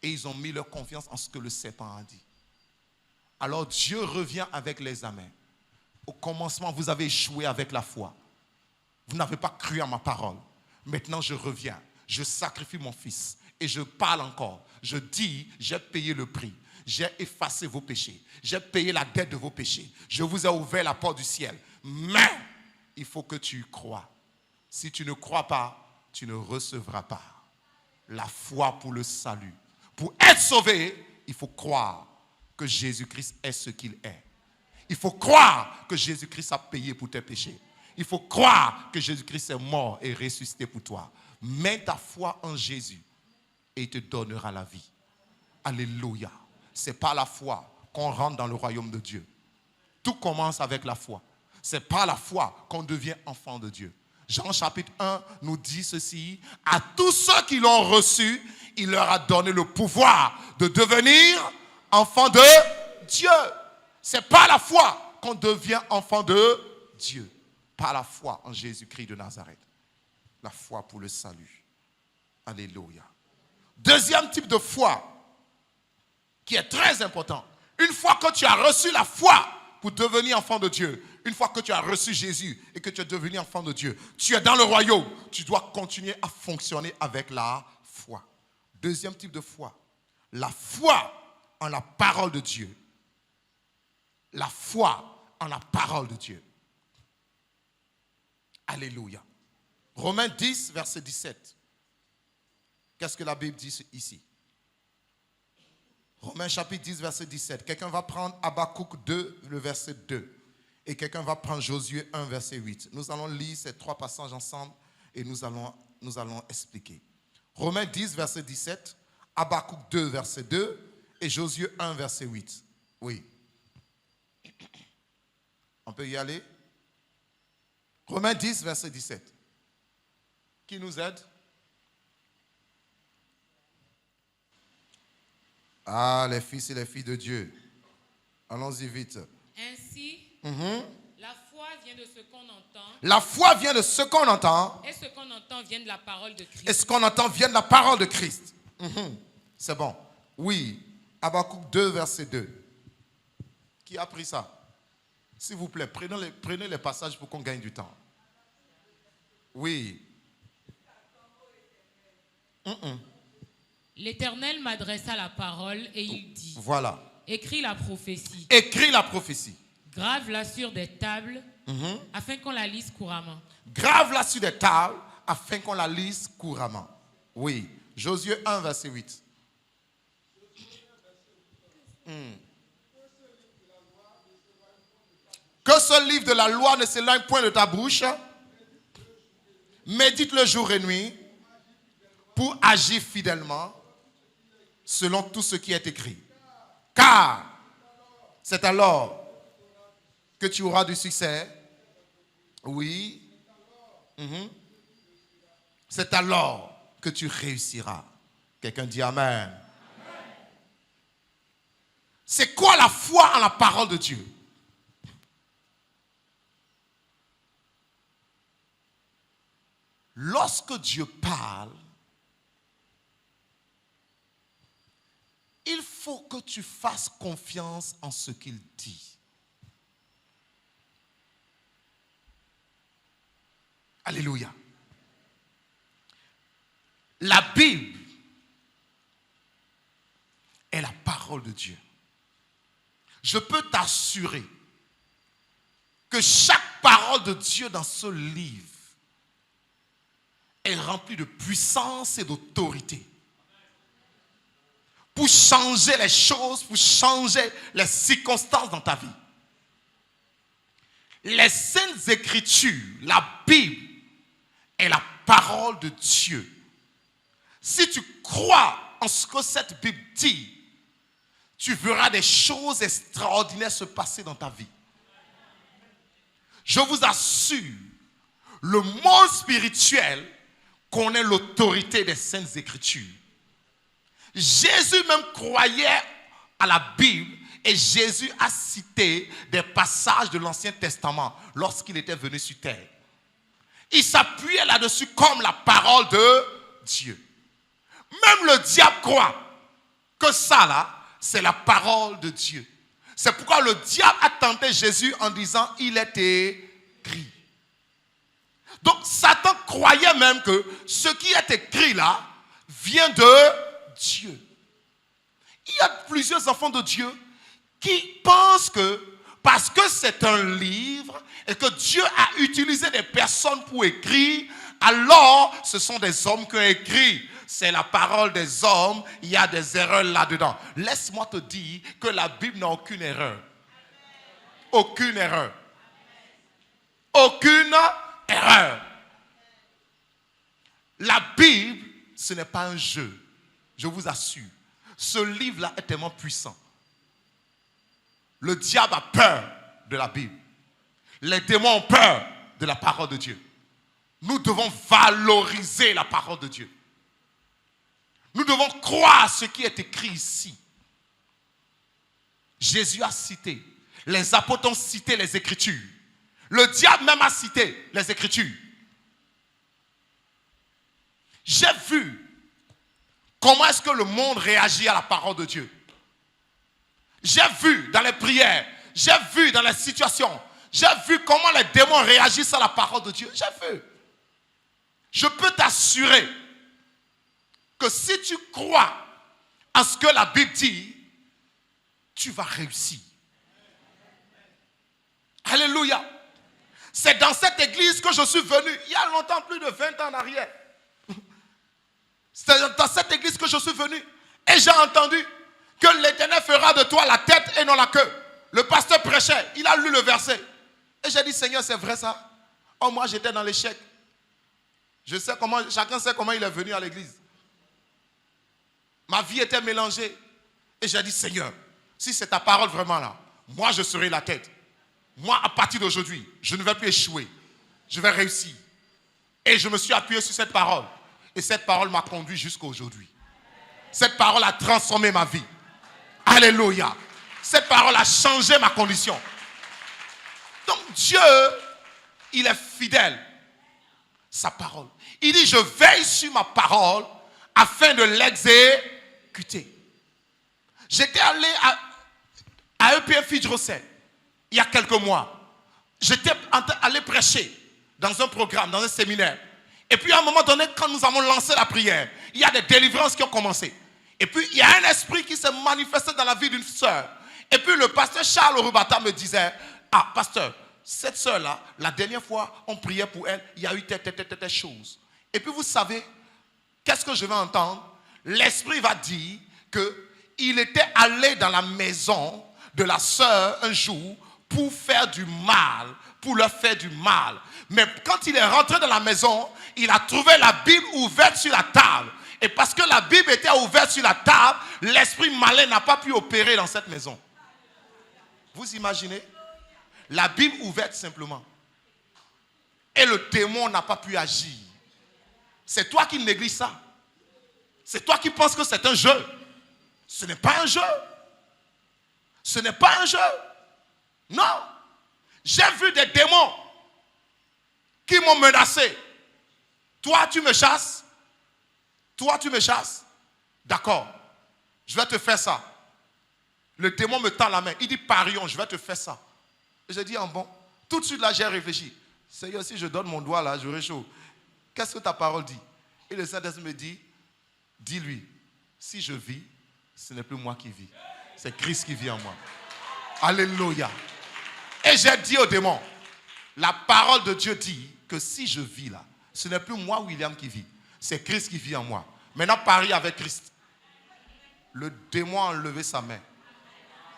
Et ils ont mis leur confiance en ce que le serpent a dit. Alors Dieu revient avec l'examen. Au commencement, vous avez échoué avec la foi. Vous n'avez pas cru à ma parole. Maintenant, je reviens. Je sacrifie mon fils. Et je parle encore. Je dis, j'ai payé le prix. J'ai effacé vos péchés. J'ai payé la dette de vos péchés. Je vous ai ouvert la porte du ciel. Mais il faut que tu crois. Si tu ne crois pas, tu ne recevras pas la foi pour le salut. Pour être sauvé, il faut croire que Jésus-Christ est ce qu'il est. Il faut croire que Jésus-Christ a payé pour tes péchés. Il faut croire que Jésus-Christ est mort et ressuscité pour toi. Mets ta foi en Jésus et il te donnera la vie. Alléluia. C'est par la foi qu'on rentre dans le royaume de Dieu. Tout commence avec la foi. C'est par la foi qu'on devient enfant de Dieu. Jean chapitre 1 nous dit ceci. À tous ceux qui l'ont reçu, il leur a donné le pouvoir de devenir enfants de Dieu. C'est par la foi qu'on devient enfant de Dieu. Par la foi en Jésus-Christ de Nazareth. La foi pour le salut. Alléluia. Deuxième type de foi qui est très important. Une fois que tu as reçu la foi pour devenir enfant de Dieu, une fois que tu as reçu Jésus et que tu es devenu enfant de Dieu, tu es dans le royaume, tu dois continuer à fonctionner avec la foi. Deuxième type de foi, la foi en la parole de Dieu. La foi en la parole de Dieu. Alléluia. Romains 10, verset 17. Qu'est-ce que la Bible dit ici? Romains chapitre 10, verset 17. Quelqu'un va prendre Habakkuk 2, le verset 2. Et quelqu'un va prendre Josué 1, verset 8. Nous allons lire ces trois passages ensemble et nous allons expliquer. Romains 10, verset 17. Habakkuk 2, verset 2. Et Josué 1, verset 8. Oui. On peut y aller? Romains 10, verset 17. Qui nous aide? Ah, les fils et les filles de Dieu. Allons-y vite. Ainsi, la foi vient de ce qu'on entend. La foi vient de ce qu'on entend. Et ce qu'on entend vient de la parole de Christ. Et ce qu'on entend vient de la parole de Christ. C'est bon. Oui. Habakkuk 2, verset 2. Qui a pris ça? S'il vous plaît, prenez les passages pour qu'on gagne du temps. Oui. L'Éternel m'adressa la parole et il dit, Voilà. écris la prophétie, Écris la prophétie. grave-la sur des tables, afin qu'on la lise couramment. Grave-la sur des tables afin qu'on la lise couramment. Oui. Josué 1, verset 8. Que ce livre de la loi ne s'éloigne point de ta bouche. Médite le jour et nuit pour agir fidèlement selon tout ce qui est écrit. Car c'est alors que tu auras du succès. Oui. C'est alors que tu réussiras. Quelqu'un dit Amen. C'est quoi la foi en la parole de Dieu? Lorsque Dieu parle, il faut que tu fasses confiance en ce qu'il dit. Alléluia. La Bible est la parole de Dieu. Je peux t'assurer que chaque parole de Dieu dans ce livre est remplie de puissance et d'autorité pour changer les choses, pour changer les circonstances dans ta vie. Les Saintes Écritures, la Bible, est la parole de Dieu. Si tu crois en ce que cette Bible dit, tu verras des choses extraordinaires se passer dans ta vie. Je vous assure, le monde spirituel connaît l'autorité des Saintes Écritures. Jésus même croyait à la Bible et Jésus a cité des passages de l'Ancien Testament lorsqu'il était venu sur terre. Il s'appuyait là-dessus comme la parole de Dieu. Même le diable croit que ça là, c'est la parole de Dieu. C'est pourquoi le diable a tenté Jésus en disant, il est écrit. Donc Satan croyait même que ce qui est écrit là vient de Dieu. Il y a plusieurs enfants de Dieu qui pensent que parce que c'est un livre et que Dieu a utilisé des personnes pour écrire, alors ce sont des hommes qui ont écrit. C'est la parole des hommes, il y a des erreurs là-dedans. Laisse-moi te dire que la Bible n'a aucune erreur. Aucune erreur. Aucune erreur. La Bible, ce n'est pas un jeu. Je vous assure. Ce livre-là est tellement puissant. Le diable a peur de la Bible. Les démons ont peur de la parole de Dieu. Nous devons valoriser la parole de Dieu. Nous devons croire ce qui est écrit ici. Jésus a cité, les apôtres ont cité les Écritures. Le diable même a cité les Écritures. J'ai vu comment est-ce que le monde réagit à la parole de Dieu. J'ai vu dans les prières, j'ai vu dans les situations, j'ai vu comment les démons réagissent à la parole de Dieu. J'ai vu. Je peux t'assurer que si tu crois à ce que la Bible dit, tu vas réussir. Alléluia. C'est dans cette église que je suis venu, il y a longtemps, plus de 20 ans en arrière. C'est dans cette église que je suis venu et j'ai entendu que l'Éternel fera de toi la tête et non la queue. Le pasteur prêchait, il a lu le verset. Et j'ai dit, Seigneur, c'est vrai ça? Oh, moi j'étais dans l'échec. Je sais comment, chacun sait comment il est venu à l'église. Ma vie était mélangée. Et j'ai dit, Seigneur, si c'est ta parole vraiment là, moi je serai la tête. Moi, à partir d'aujourd'hui, je ne vais plus échouer. Je vais réussir. Et je me suis appuyé sur cette parole. Et cette parole m'a conduit jusqu'à aujourd'hui. Cette parole a transformé ma vie. Alléluia. Cette parole a changé ma condition. Donc Dieu, il est fidèle. Sa parole. Il dit, je veille sur ma parole afin de l'exécuter. J'étais allé à EPF Hydrocèle il y a quelques mois. J'étais allé prêcher dans un programme, dans un séminaire. Et puis à un moment donné, quand nous avons lancé la prière, il y a des délivrances qui ont commencé. Et puis il y a un esprit qui s'est manifesté dans la vie d'une sœur. Et puis le pasteur Charles Rubata me disait, ah pasteur, cette sœur-là, la dernière fois, on priait pour elle, il y a eu telle chose. Et puis vous savez, qu'est-ce que je vais entendre? L'esprit va dire qu'il était allé dans la maison de la sœur un jour pour faire du mal, pour leur faire du mal. Mais quand il est rentré dans la maison, il a trouvé la Bible ouverte sur la table. Et parce que la Bible était ouverte sur la table, l'esprit malin n'a pas pu opérer dans cette maison. Vous imaginez? La Bible ouverte simplement. Et le démon n'a pas pu agir. C'est toi qui négliges ça. C'est toi qui penses que c'est un jeu. Ce n'est pas un jeu. Ce n'est pas un jeu. Non. J'ai vu des démons qui m'ont menacé. Toi, tu me chasses. Toi, tu me chasses. D'accord. Je vais te faire ça. Le démon me tend la main. Il dit, parions, je vais te faire ça. Et j'ai dit, en bon. Tout de suite, là, j'ai réfléchi. Seigneur, si je donne mon doigt, là, j'aurai chaud. Qu'est-ce que ta parole dit? Et le Saint-Esprit me dit, dis-lui, si je vis, ce n'est plus moi qui vis. C'est Christ qui vit en moi. Alléluia. Et j'ai dit au démon, la parole de Dieu dit que si je vis là, ce n'est plus moi, William, qui vit. C'est Christ qui vit en moi. Maintenant, parie avec Christ. Le démon a enlevé sa main.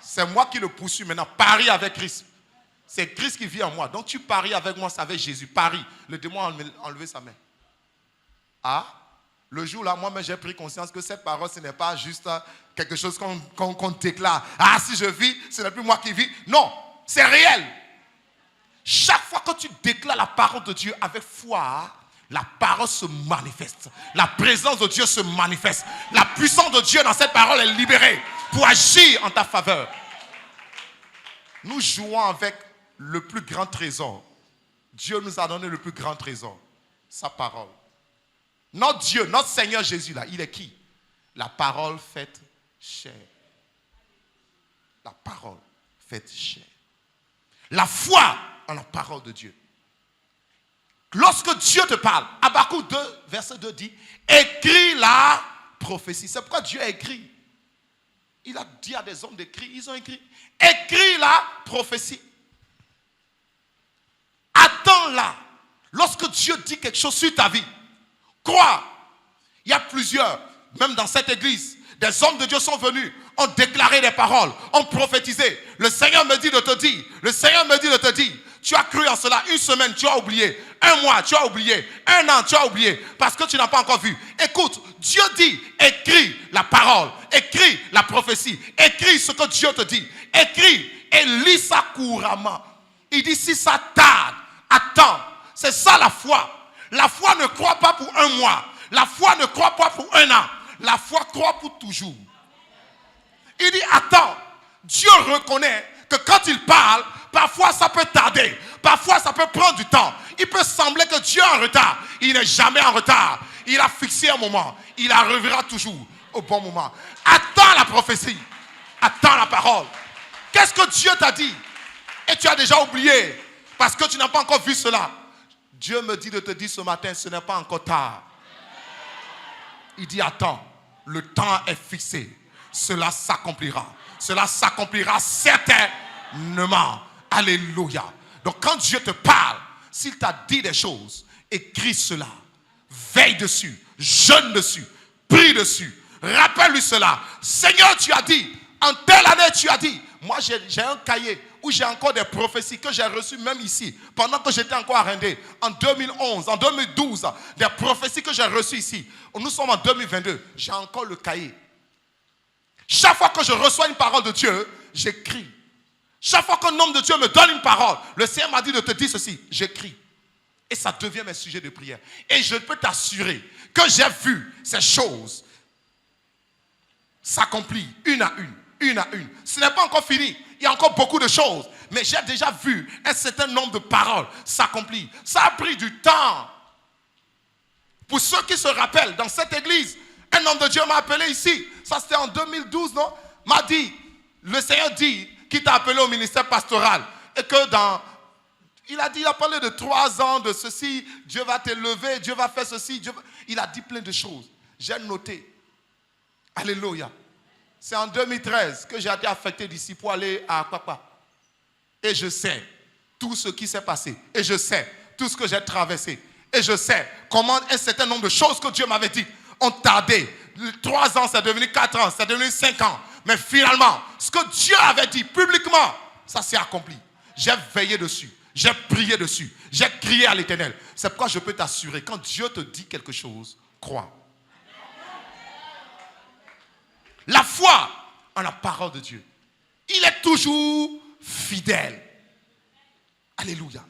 C'est moi qui le poursuis maintenant. Parie avec Christ. C'est Christ qui vit en moi. Donc tu paries avec moi, c'est avec Jésus. Parie. Le démon a enlevé sa main. Ah, le jour là, moi-même j'ai pris conscience que cette parole, ce n'est pas juste quelque chose qu'on déclare. Ah, si je vis, ce n'est plus moi qui vis. Non, c'est réel. Chaque fois que tu déclares la parole de Dieu avec foi, la parole se manifeste. La présence de Dieu se manifeste. La puissance de Dieu dans cette parole est libérée pour agir en ta faveur. Nous jouons avec le plus grand trésor. Dieu nous a donné le plus grand trésor, sa parole. Notre Dieu, notre Seigneur Jésus, là, il est qui? La parole faite chair. La parole faite chair. La foi en la parole de Dieu. Lorsque Dieu te parle, Habakkuk 2, verset 2 dit, écris la prophétie. C'est pourquoi Dieu a écrit. Il a dit à des hommes d'écrire, ils ont écrit, écris la prophétie. Attends-la. Lorsque Dieu dit quelque chose sur ta vie, crois. Il y a plusieurs, même dans cette église, des hommes de Dieu sont venus, ont déclaré des paroles, ont prophétisé. Le Seigneur me dit de te dire, le Seigneur me dit de te dire, tu as cru en cela, une semaine, tu as oublié, un mois, tu as oublié, un an, tu as oublié, parce que tu n'as pas encore vu. Écoute, Dieu dit, écris la parole, écris la prophétie, écris ce que Dieu te dit, écris et lis ça couramment. Il dit, si ça tarde, attends, c'est ça la foi. La foi ne croit pas pour un mois. La foi ne croit pas pour un an. La foi croit pour toujours. Il dit, attends, Dieu reconnaît que quand il parle, parfois ça peut tarder. Parfois ça peut prendre du temps. Il peut sembler que Dieu est en retard. Il n'est jamais en retard. Il a fixé un moment. Il arrivera toujours au bon moment. Attends la prophétie. Attends la parole. Qu'est-ce que Dieu t'a dit? Et tu as déjà oublié parce que tu n'as pas encore vu cela. Dieu me dit de te dire ce matin, ce n'est pas encore tard. Il dit, attends, le temps est fixé. Cela s'accomplira. Cela s'accomplira certainement. Alléluia. Donc quand Dieu te parle, s'il t'a dit des choses, écris cela. Veille dessus. Jeûne dessus. Prie dessus. Rappelle-lui cela. Seigneur, tu as dit, en telle année tu as dit. Moi j'ai un cahier où j'ai encore des prophéties que j'ai reçues même ici, pendant que j'étais encore à Rendé, en 2011, en 2012, des prophéties que j'ai reçues ici. Nous sommes en 2022, j'ai encore le cahier. Chaque fois que je reçois une parole de Dieu, j'écris. Chaque fois qu'un homme de Dieu me donne une parole, le Seigneur m'a dit de te dire ceci, j'écris. Et ça devient mes sujets de prière. Et je peux t'assurer que j'ai vu ces choses s'accomplir une à une. Une à une. Ce n'est pas encore fini. Il y a encore beaucoup de choses. Mais j'ai déjà vu un certain nombre de paroles s'accomplir. Ça a pris du temps. Pour ceux qui se rappellent, dans cette église, un homme de Dieu m'a appelé ici. Ça c'était en 2012, non? M'a dit, le Seigneur dit qu'il t'a appelé au ministère pastoral. Et que il a parlé de 3 ans, de ceci. Dieu va t'élever, Dieu va faire ceci. Il a dit plein de choses. J'ai noté. Alléluia. C'est en 2013 que j'ai été affecté d'ici pour aller à Papa. Et je sais tout ce qui s'est passé. Et je sais tout ce que j'ai traversé. Et je sais comment un certain nombre de choses que Dieu m'avait dit ont tardé. 3 ans, c'est devenu 4 ans, c'est devenu 5 ans. Mais finalement, ce que Dieu avait dit publiquement, ça s'est accompli. J'ai veillé dessus. J'ai prié dessus. J'ai crié à l'Éternel. C'est pourquoi je peux t'assurer, quand Dieu te dit quelque chose, crois. La foi en la parole de Dieu. Il est toujours fidèle. Alléluia.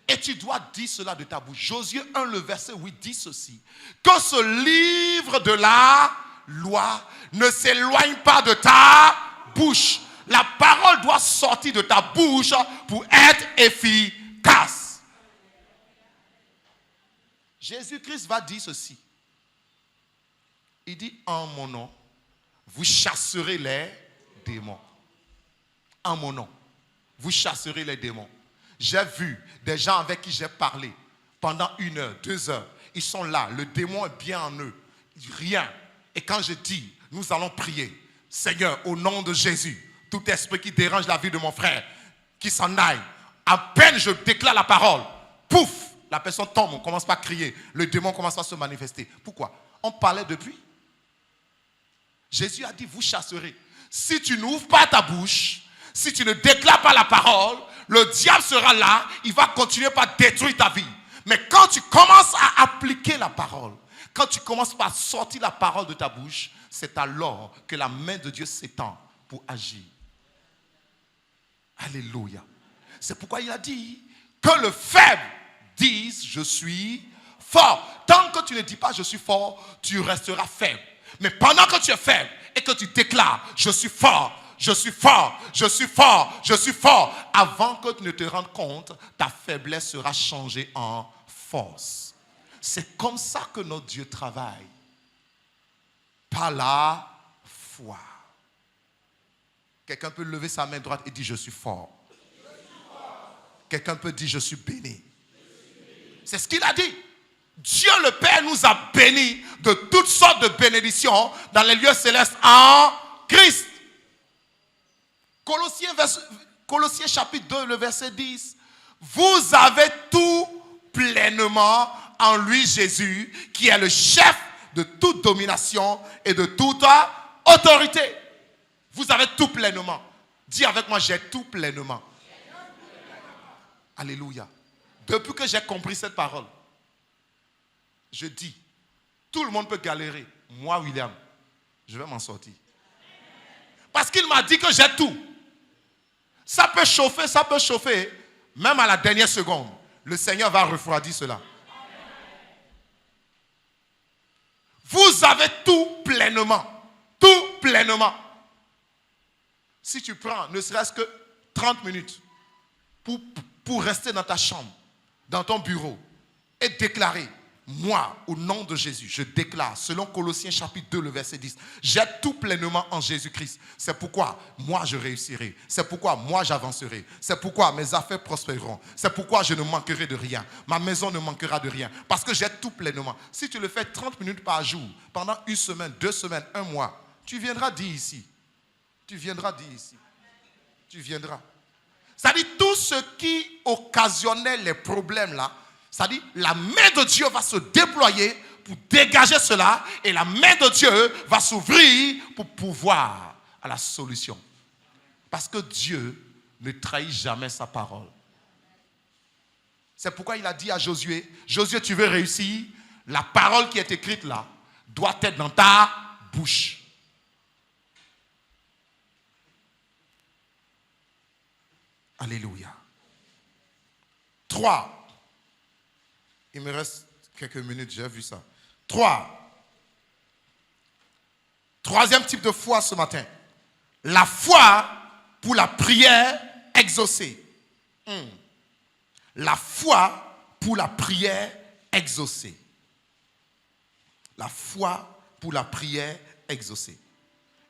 Et tu dois dire cela de ta bouche. Josué 1, le verset 8 dit ceci. Que ce livre de la loi ne s'éloigne pas de ta bouche. La parole doit sortir de ta bouche pour être efficace. Jésus-Christ va dire ceci. Il dit en mon nom, vous chasserez les démons. En mon nom, vous chasserez les démons. J'ai vu des gens avec qui j'ai parlé pendant 1 heure, 2 heures. Ils sont là, le démon est bien en eux. Rien. Et quand je dis, nous allons prier. Seigneur, au nom de Jésus, tout esprit qui dérange la vie de mon frère, qui s'en aille. À peine je déclare la parole, pouf, la personne tombe, on commence pas à crier. Le démon commence à se manifester. Pourquoi? On parlait depuis. Jésus a dit, vous chasserez. Si tu n'ouvres pas ta bouche, si tu ne déclares pas la parole, le diable sera là, il va continuer par détruire ta vie. Mais quand tu commences à appliquer la parole, quand tu commences par sortir la parole de ta bouche, c'est alors que la main de Dieu s'étend pour agir. Alléluia. C'est pourquoi il a dit que le faible dise, je suis fort. Tant que tu ne dis pas, je suis fort, tu resteras faible. Mais pendant que tu es faible et que tu déclares, je suis fort, je suis fort, je suis fort, je suis fort, avant que tu ne te rendes compte, ta faiblesse sera changée en force. C'est comme ça que notre Dieu travaille. Par la foi. Quelqu'un peut lever sa main droite et dire, je suis fort. Quelqu'un peut dire, je suis béni. C'est ce qu'il a dit. Dieu le Père nous a bénis de toutes sortes de bénédictions dans les lieux célestes en Christ. Colossiens chapitre 2, le verset 10. Vous avez tout pleinement en lui Jésus, qui est le chef de toute domination et de toute autorité. Vous avez tout pleinement. Dis avec moi, j'ai tout pleinement. Alléluia. Depuis que j'ai compris cette parole, je dis, tout le monde peut galérer. Moi, William, je vais m'en sortir. Parce qu'il m'a dit que j'ai tout. Ça peut chauffer. Même à la dernière seconde, le Seigneur va refroidir cela. Vous avez tout pleinement. Tout pleinement. Si tu prends ne serait-ce que 30 minutes pour rester dans ta chambre, dans ton bureau, et déclarer, moi, au nom de Jésus, je déclare, selon Colossiens chapitre 2, le verset 10, j'ai tout pleinement en Jésus-Christ. C'est pourquoi moi je réussirai. C'est pourquoi moi j'avancerai. C'est pourquoi mes affaires prospéreront. C'est pourquoi je ne manquerai de rien. Ma maison ne manquera de rien. Parce que j'ai tout pleinement. Si tu le fais 30 minutes par jour, pendant une semaine, 2 semaines, 1 mois, tu viendras dire ici. Tu viendras dire ici. Tu viendras. C'est-à-dire tout ce qui occasionnait les problèmes là, c'est-à-dire la main de Dieu va se déployer pour dégager cela et la main de Dieu va s'ouvrir pour pouvoir à la solution. Parce que Dieu ne trahit jamais sa parole. C'est pourquoi il a dit à Josué, Josué, tu veux réussir, la parole qui est écrite là doit être dans ta bouche. Alléluia. 3. Il me reste quelques minutes, j'ai vu ça. 3. Troisième type de foi ce matin. La foi pour la prière exaucée. La foi pour la prière exaucée. La foi pour la prière exaucée.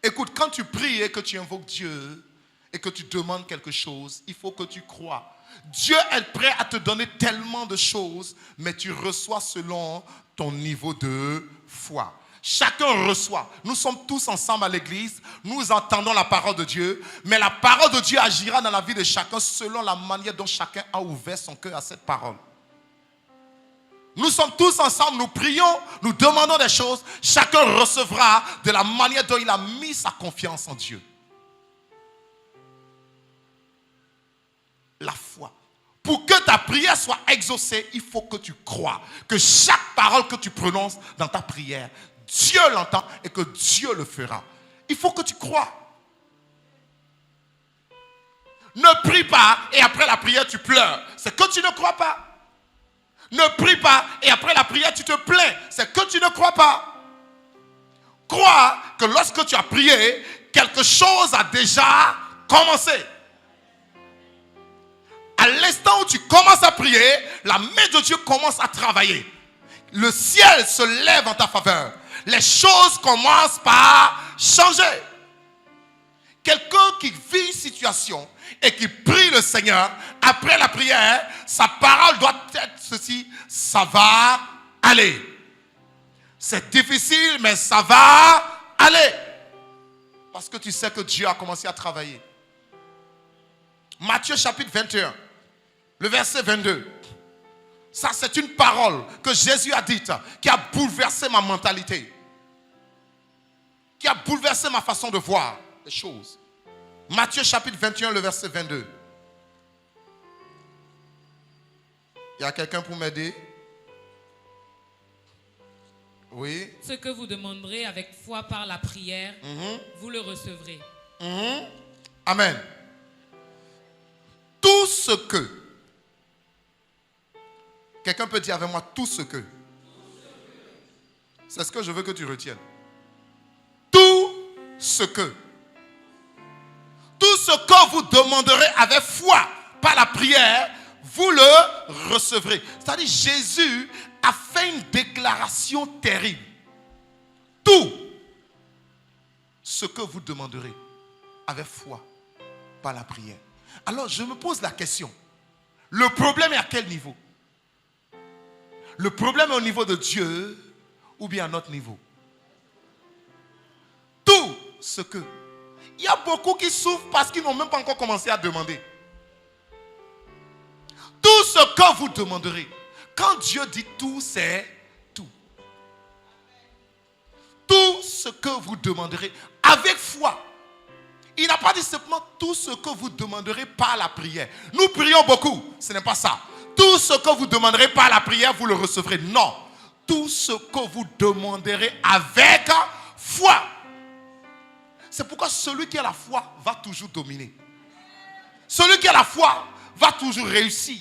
Écoute, quand tu pries et que tu invoques Dieu et que tu demandes quelque chose, il faut que tu crois. Dieu est prêt à te donner tellement de choses, mais tu reçois selon ton niveau de foi. Chacun reçoit. Nous sommes tous ensemble à l'église, nous entendons la parole de Dieu, mais la parole de Dieu agira dans la vie de chacun selon la manière dont chacun a ouvert son cœur à cette parole. Nous sommes tous ensemble, nous prions, nous demandons des choses, chacun recevra de la manière dont il a mis sa confiance en Dieu. La foi. Pour que ta prière soit exaucée, il faut que tu crois que chaque parole que tu prononces dans ta prière, Dieu l'entend et que Dieu le fera. Il faut que tu crois. Ne prie pas et après la prière tu pleures. C'est que tu ne crois pas. Ne prie pas et après la prière tu te plains. C'est que tu ne crois pas. Crois que lorsque tu as prié, quelque chose a déjà commencé. À l'instant où tu commences à prier, la main de Dieu commence à travailler. Le ciel se lève en ta faveur. Les choses commencent par changer. Quelqu'un qui vit une situation et qui prie le Seigneur, après la prière, sa parole doit être ceci, ça va aller. C'est difficile, mais ça va aller. Parce que tu sais que Dieu a commencé à travailler. Matthieu chapitre 21, le verset 22. Ça, c'est une parole que Jésus a dite, qui a bouleversé ma mentalité, qui a bouleversé ma façon de voir les choses. Matthieu chapitre 21, le verset 22. Il y a quelqu'un pour m'aider? Oui. Ce que vous demanderez avec foi par la prière, vous le recevrez. Amen. Tout ce que. Quelqu'un peut dire avec moi tout ce que. C'est ce que je veux que tu retiennes. Tout ce que. Tout ce que vous demanderez avec foi par la prière, vous le recevrez. C'est-à-dire Jésus a fait une déclaration terrible. Tout ce que vous demanderez avec foi par la prière. Alors je me pose la question. Le problème est à quel niveau? Le problème est au niveau de Dieu ou bien à notre niveau? Tout ce que. Il y a beaucoup qui souffrent parce qu'ils n'ont même pas encore commencé à demander. Tout ce que vous demanderez. Quand Dieu dit tout, c'est tout. Tout ce que vous demanderez avec foi. Il n'a pas dit simplement tout ce que vous demanderez par la prière. Nous prions beaucoup, ce n'est pas ça. Tout ce que vous demanderez par la prière, vous le recevrez. Non. Tout ce que vous demanderez avec foi. C'est pourquoi celui qui a la foi va toujours dominer. Celui qui a la foi va toujours réussir.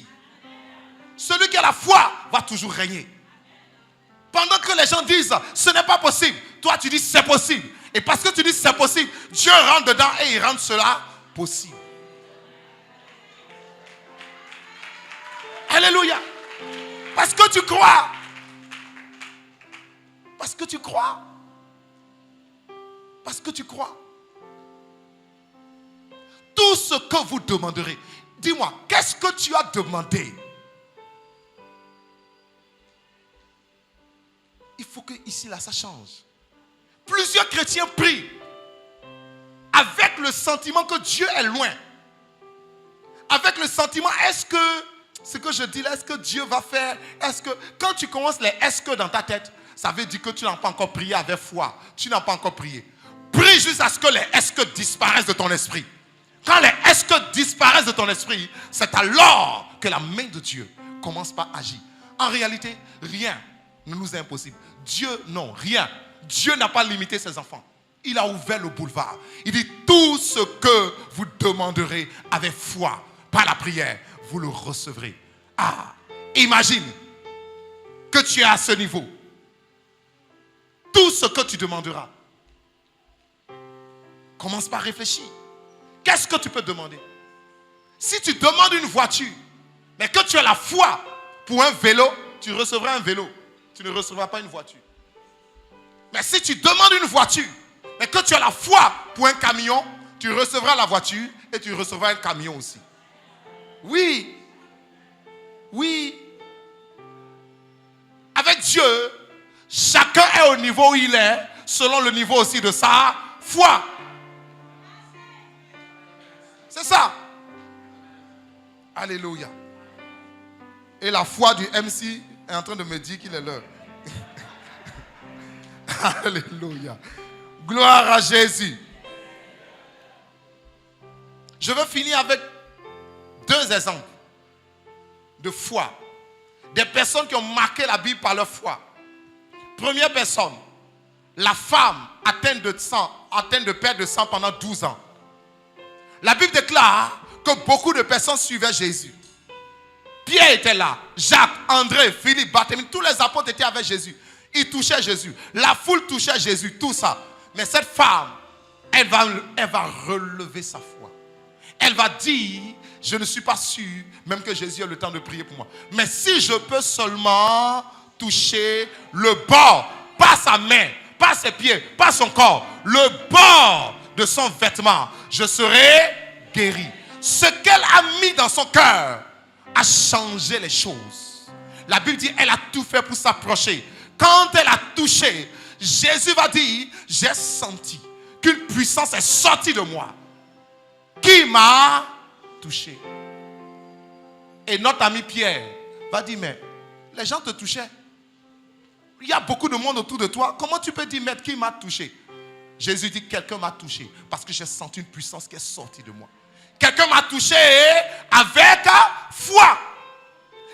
Celui qui a la foi va toujours régner. Pendant que les gens disent ce n'est pas possible, toi tu dis c'est possible. Et parce que tu dis c'est possible, Dieu rentre dedans et il rend cela possible. Alléluia. Parce que tu crois. Parce que tu crois. Parce que tu crois. Tout ce que vous demanderez. Dis-moi, qu'est-ce que tu as demandé? Il faut que ici, là, ça change. Plusieurs chrétiens prient avec le sentiment que Dieu est loin. Avec le sentiment, est-ce que ce que je dis là, est-ce que Dieu va faire? Est-ce que, quand tu commences les est-ce que dans ta tête, ça veut dire que tu n'as pas encore prié avec foi. Tu n'as pas encore prié. Prie jusqu'à ce que les est-ce que disparaissent de ton esprit. Quand les est-ce que disparaissent de ton esprit, c'est alors que la main de Dieu commence par agir. En réalité, rien ne nous est impossible. Dieu, non, rien. Dieu n'a pas limité ses enfants. Il a ouvert le boulevard. Il dit tout ce que vous demanderez avec foi, par la prière, vous le recevrez. Ah, imagine que tu es à ce niveau. Tout ce que tu demanderas. Commence par réfléchir. Qu'est-ce que tu peux demander? Si tu demandes une voiture, mais que tu as la foi pour un vélo, tu recevras un vélo. Tu ne recevras pas une voiture. Mais si tu demandes une voiture, mais que tu as la foi pour un camion, tu recevras la voiture et tu recevras un camion aussi. Oui. Oui. Avec Dieu, chacun est au niveau où il est, selon le niveau aussi de sa foi. C'est ça. Alléluia. Et la foi du MC est en train de me dire qu'il est l'heure. Alléluia. Gloire à Jésus. Je veux finir avec 2 exemples de foi. Des personnes qui ont marqué la Bible par leur foi. Première personne, la femme atteinte de sang, atteinte de perte de sang pendant 12 ans. La Bible déclare que beaucoup de personnes suivaient Jésus. Pierre était là, Jacques, André, Philippe, Barthélemy, tous les apôtres étaient avec Jésus. Ils touchaient Jésus. La foule touchait Jésus, tout ça. Mais cette femme, elle va relever sa foi. Elle va dire, je ne suis pas sûr même que Jésus ait le temps de prier pour moi. Mais si je peux seulement toucher le bord, pas sa main, pas ses pieds, pas son corps, le bord de son vêtement, je serai guéri. Ce qu'elle a mis dans son cœur a changé les choses. La Bible dit, elle a tout fait pour s'approcher. Quand elle a touché, Jésus va dire, j'ai senti qu'une puissance est sortie de moi. Qui m'a touché? Et notre ami Pierre va dire, mais les gens te touchaient. Il y a beaucoup de monde autour de toi. Comment tu peux dire, maître, qui m'a touché? Jésus dit, quelqu'un m'a touché parce que j'ai senti une puissance qui est sortie de moi. Quelqu'un m'a touché avec foi.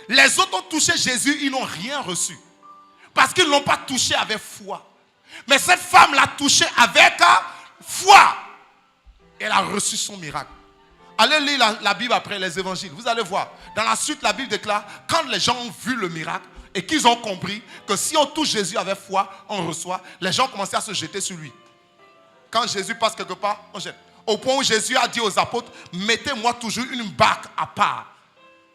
Les autres ont touché Jésus, ils n'ont rien reçu. Parce qu'ils ne l'ont pas touché avec foi. Mais cette femme l'a touché avec foi. Elle a reçu son miracle. Allez lire la Bible après les évangiles. Vous allez voir. Dans la suite, la Bible déclare, quand les gens ont vu le miracle et qu'ils ont compris que si on touche Jésus avec foi, on reçoit, les gens ont commencé à se jeter sur lui. Quand Jésus passe quelque part, on jette. Au point où Jésus a dit aux apôtres, mettez-moi toujours une barque à part.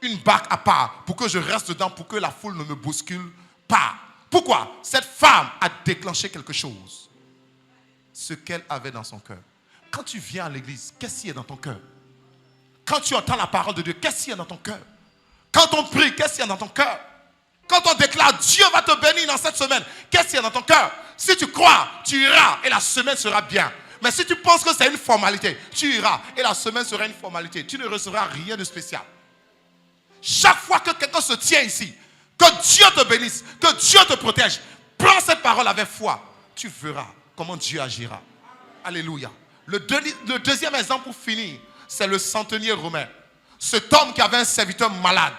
Une barque à part pour que je reste dedans, pour que la foule ne me bouscule pas. Pourquoi? Cette femme a déclenché quelque chose. Ce qu'elle avait dans son cœur. Quand tu viens à l'église, qu'est-ce qu'il y a dans ton cœur? Quand tu entends la parole de Dieu, qu'est-ce qu'il y a dans ton cœur? Quand on prie, qu'est-ce qu'il y a dans ton cœur? Quand on déclare Dieu va te bénir dans cette semaine, qu'est-ce qu'il y a dans ton cœur? Si tu crois, tu iras et la semaine sera bien. Mais si tu penses que c'est une formalité, tu iras et la semaine sera une formalité. Tu ne recevras rien de spécial. Chaque fois que quelqu'un se tient ici, que Dieu te bénisse, que Dieu te protège, prends cette parole avec foi. Tu verras comment Dieu agira. Alléluia. Le deuxième exemple pour finir, c'est le centenier romain. Cet homme qui avait un serviteur malade.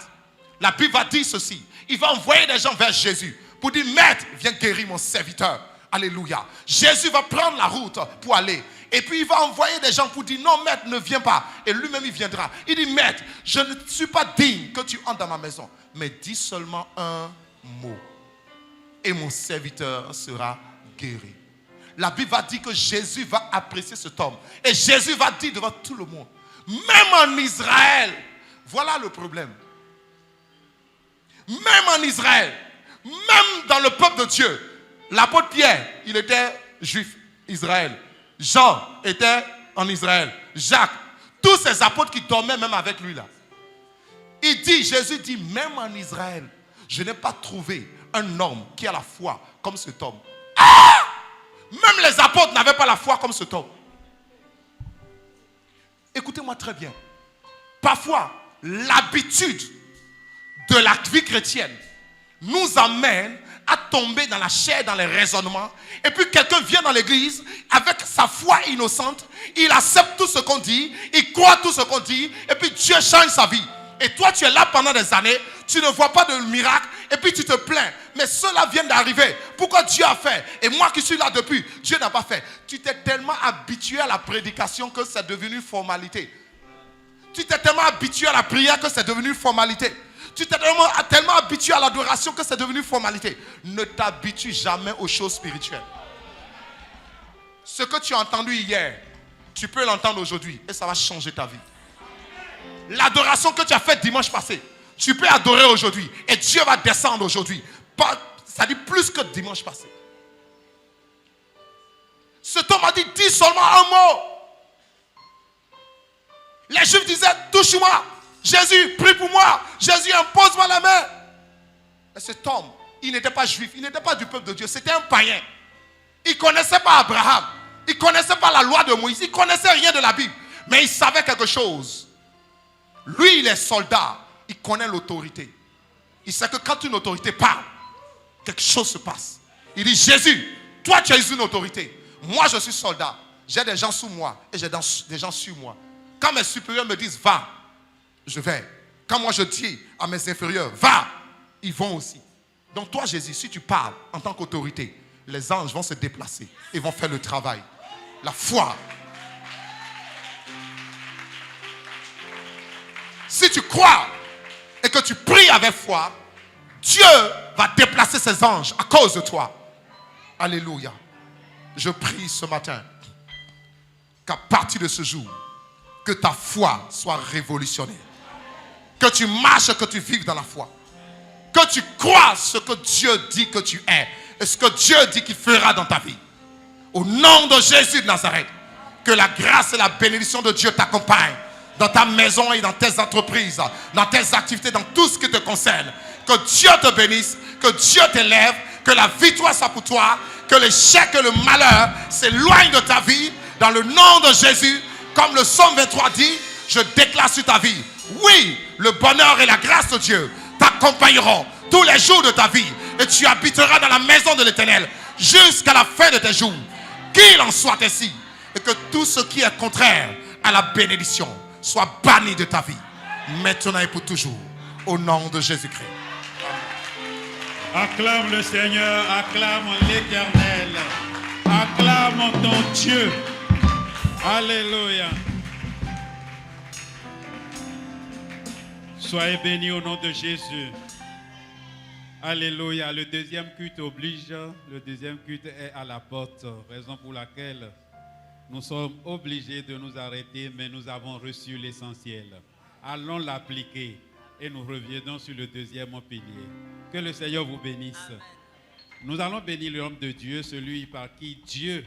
La Bible va dire ceci. Il va envoyer des gens vers Jésus pour dire, maître, viens guérir mon serviteur. Alléluia. Jésus va prendre la route pour aller. Et puis il va envoyer des gens pour dire, non maître, ne viens pas. Et lui-même il viendra. Il dit, maître, je ne suis pas digne que tu entres dans ma maison. Mais dis seulement un mot. et mon serviteur sera guéri. La Bible va dire que Jésus va apprécier cet homme. Et Jésus va dire devant tout le monde, même en Israël, voilà le problème. Même en Israël, même dans le peuple de Dieu, l'apôtre Pierre, il était juif, Israël. Jean était en Israël. Jacques, tous ces apôtres qui dormaient même avec lui là. Jésus dit, même en Israël, je n'ai pas trouvé un homme qui a la foi comme cet homme. Ah! Même les apôtres n'avaient pas la foi comme cet homme. Écoutez-moi très bien. Parfois, l'habitude de la vie chrétienne nous amène à tomber dans la chair, dans les raisonnements. Et puis quelqu'un vient dans l'église avec sa foi innocente. Il accepte tout ce qu'on dit. Il croit tout ce qu'on dit. Et puis Dieu change sa vie. Et toi, tu es là pendant des années. Tu ne vois pas de miracle. Et puis tu te plains. Mais cela vient d'arriver. Pourquoi Dieu a fait? Et moi qui suis là depuis, Dieu n'a pas fait. Tu t'es tellement habitué à la prédication que c'est devenu formalité. Tu t'es tellement habitué à la prière que c'est devenu formalité. Tu t'es tellement habitué à l'adoration que c'est devenu formalité. Ne t'habitue jamais aux choses spirituelles. Ce que tu as entendu hier, tu peux l'entendre aujourd'hui et ça va changer ta vie. L'adoration que tu as faite dimanche passé, tu peux adorer aujourd'hui et Dieu va descendre aujourd'hui. Ça dit plus que dimanche passé. Cet homme a dit, dis seulement un mot. Les Juifs disaient, touche-moi. Jésus, prie pour moi. Jésus, impose-moi la main. Et cet homme, il n'était pas juif, il n'était pas du peuple de Dieu, c'était un païen. Il ne connaissait pas Abraham, il ne connaissait pas la loi de Moïse, il ne connaissait rien de la Bible. Mais il savait quelque chose. Lui, il est soldat, il connaît l'autorité. Il sait que quand une autorité parle, quelque chose se passe. Il dit, Jésus, toi tu es une autorité. Moi je suis soldat, j'ai des gens sous moi et j'ai des gens sur moi. Quand mes supérieurs me disent, va, je vais. Quand moi je dis à mes inférieurs, va, ils vont aussi. Donc toi Jésus, si tu parles en tant qu'autorité, les anges vont se déplacer et vont faire le travail. La foi. Si tu crois et que tu pries avec foi, Dieu va déplacer ses anges à cause de toi. Alléluia. Je prie ce matin qu'à partir de ce jour, que ta foi soit révolutionnée. Que tu marches, que tu vives dans la foi. Que tu crois ce que Dieu dit que tu es. Et ce que Dieu dit qu'il fera dans ta vie. Au nom de Jésus de Nazareth. Que la grâce et la bénédiction de Dieu t'accompagnent. Dans ta maison et dans tes entreprises. Dans tes activités, dans tout ce qui te concerne. Que Dieu te bénisse. Que Dieu t'élève. Que la victoire soit pour toi. Que l'échec et le malheur s'éloignent de ta vie. Dans le nom de Jésus. Comme le psaume 23 dit, je déclare sur ta vie. Oui, le bonheur et la grâce de Dieu t'accompagneront tous les jours de ta vie. Et tu habiteras dans la maison de l'Éternel jusqu'à la fin de tes jours. Qu'il en soit ainsi. Et que tout ce qui est contraire à la bénédiction soit banni de ta vie. Maintenant et pour toujours. Au nom de Jésus-Christ. Acclame le Seigneur, acclame l'Éternel. Acclame ton Dieu. Alléluia. Soyez bénis au nom de Jésus. Alléluia. Le deuxième culte oblige. Le deuxième culte est à la porte. Raison pour laquelle nous sommes obligés de nous arrêter, mais nous avons reçu l'essentiel. Allons l'appliquer et nous reviendrons sur le deuxième pilier. Que le Seigneur vous bénisse. Nous allons bénir l'homme de Dieu, celui par qui Dieu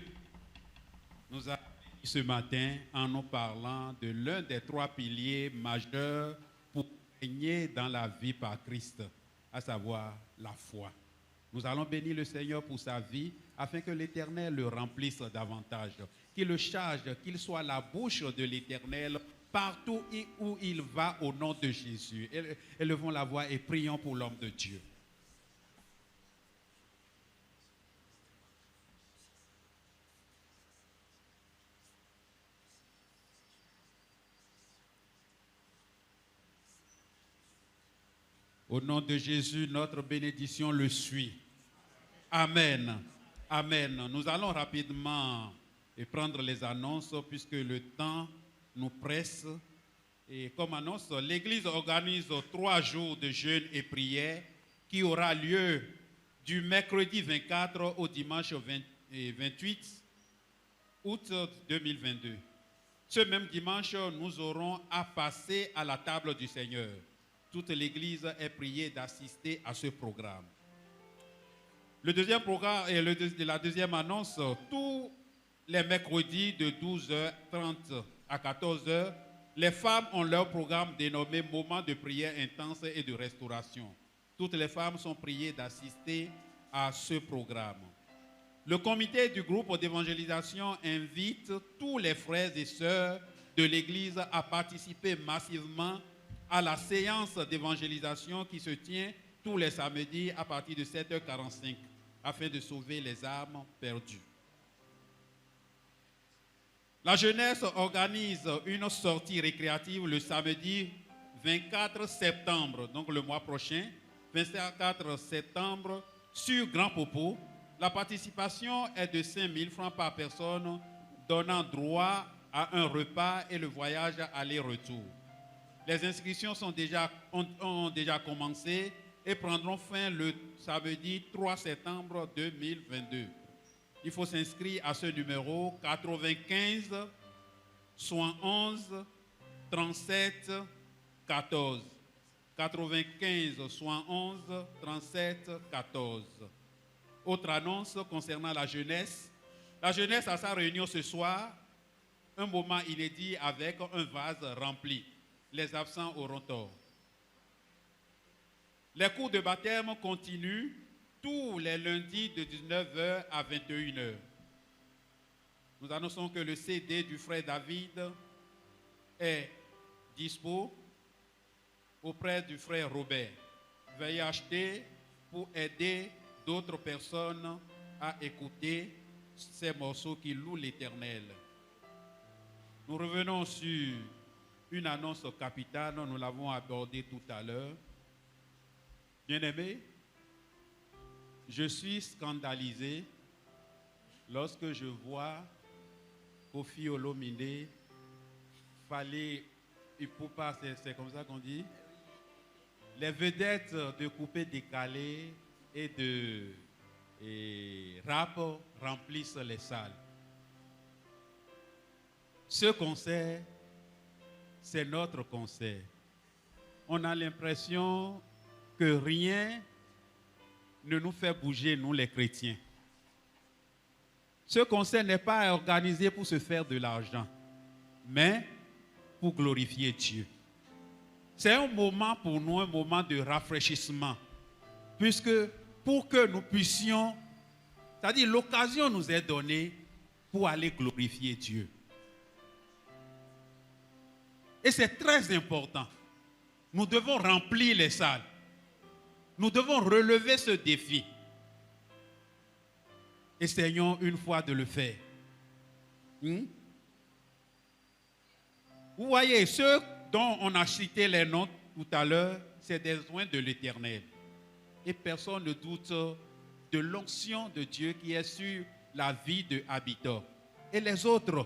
nous a bénis ce matin en nous parlant de l'un des trois piliers majeurs pour régner dans la vie par Christ, à savoir la foi. Nous allons bénir le Seigneur pour sa vie afin que l'Éternel le remplisse davantage, qu'il le charge, qu'il soit la bouche de l'Éternel partout où il va au nom de Jésus. Élevons la voix et prions pour l'homme de Dieu. Au nom de Jésus, notre bénédiction le suit. Amen. Amen. Nous allons rapidement prendre les annonces puisque le temps nous presse. Et comme annonce, l'Église organise 3 jours de jeûne et prière qui aura lieu du mercredi 24 au dimanche 28 août 2022. Ce même dimanche, nous aurons à passer à la table du Seigneur. Toute l'Église est priée d'assister à ce programme. Le deuxième programme et la deuxième annonce, tous les mercredis de 12h30 à 14h, les femmes ont leur programme dénommé Moment de prière intense et de restauration. Toutes les femmes sont priées d'assister à ce programme. Le comité du groupe d'évangélisation invite tous les frères et sœurs de l'Église à participer massivement à la séance d'évangélisation qui se tient tous les samedis à partir de 7h45 afin de sauver les âmes perdues. La jeunesse organise une sortie récréative le samedi 24 septembre, donc le mois prochain, 24 septembre, sur Grand Popo. La participation est de 5 000 francs par personne, donnant droit à un repas et le voyage aller-retour. Les inscriptions ont déjà commencé et prendront fin le samedi 3 septembre 2022. Il faut s'inscrire à ce numéro 95 71 37 14. 95 71 37 14. Autre annonce concernant la jeunesse. La jeunesse a sa réunion ce soir, un moment inédit avec un vase rempli. Les absents auront tort. Les cours de baptême continuent tous les lundis de 19h à 21h. Nous annonçons que le CD du frère David est dispo auprès du frère Robert. Veuillez acheter pour aider d'autres personnes à écouter ces morceaux qui louent l'Éternel. Nous revenons sur une annonce capitale, nous l'avons abordée tout à l'heure. Bien-aimés, je suis scandalisé lorsque je vois Kofi Olomide, Fally Ipupa, c'est comme ça qu'on dit, les vedettes de coupé décalé et de rap remplissent les salles. Ce concert, c'est notre concert. On a l'impression que rien ne nous fait bouger, nous les chrétiens. Ce concert n'est pas organisé pour se faire de l'argent, mais pour glorifier Dieu. C'est un moment pour nous, un moment de rafraîchissement, puisque pour que nous puissions, c'est-à-dire l'occasion nous est donnée pour aller glorifier Dieu. Et c'est très important. Nous devons remplir les salles. Nous devons relever ce défi. Essayons une fois de le faire. Vous voyez, ceux dont on a cité les noms tout à l'heure, c'est des oints de l'Éternel. Et personne ne doute de l'onction de Dieu qui est sur la vie de Habitor. Et les autres,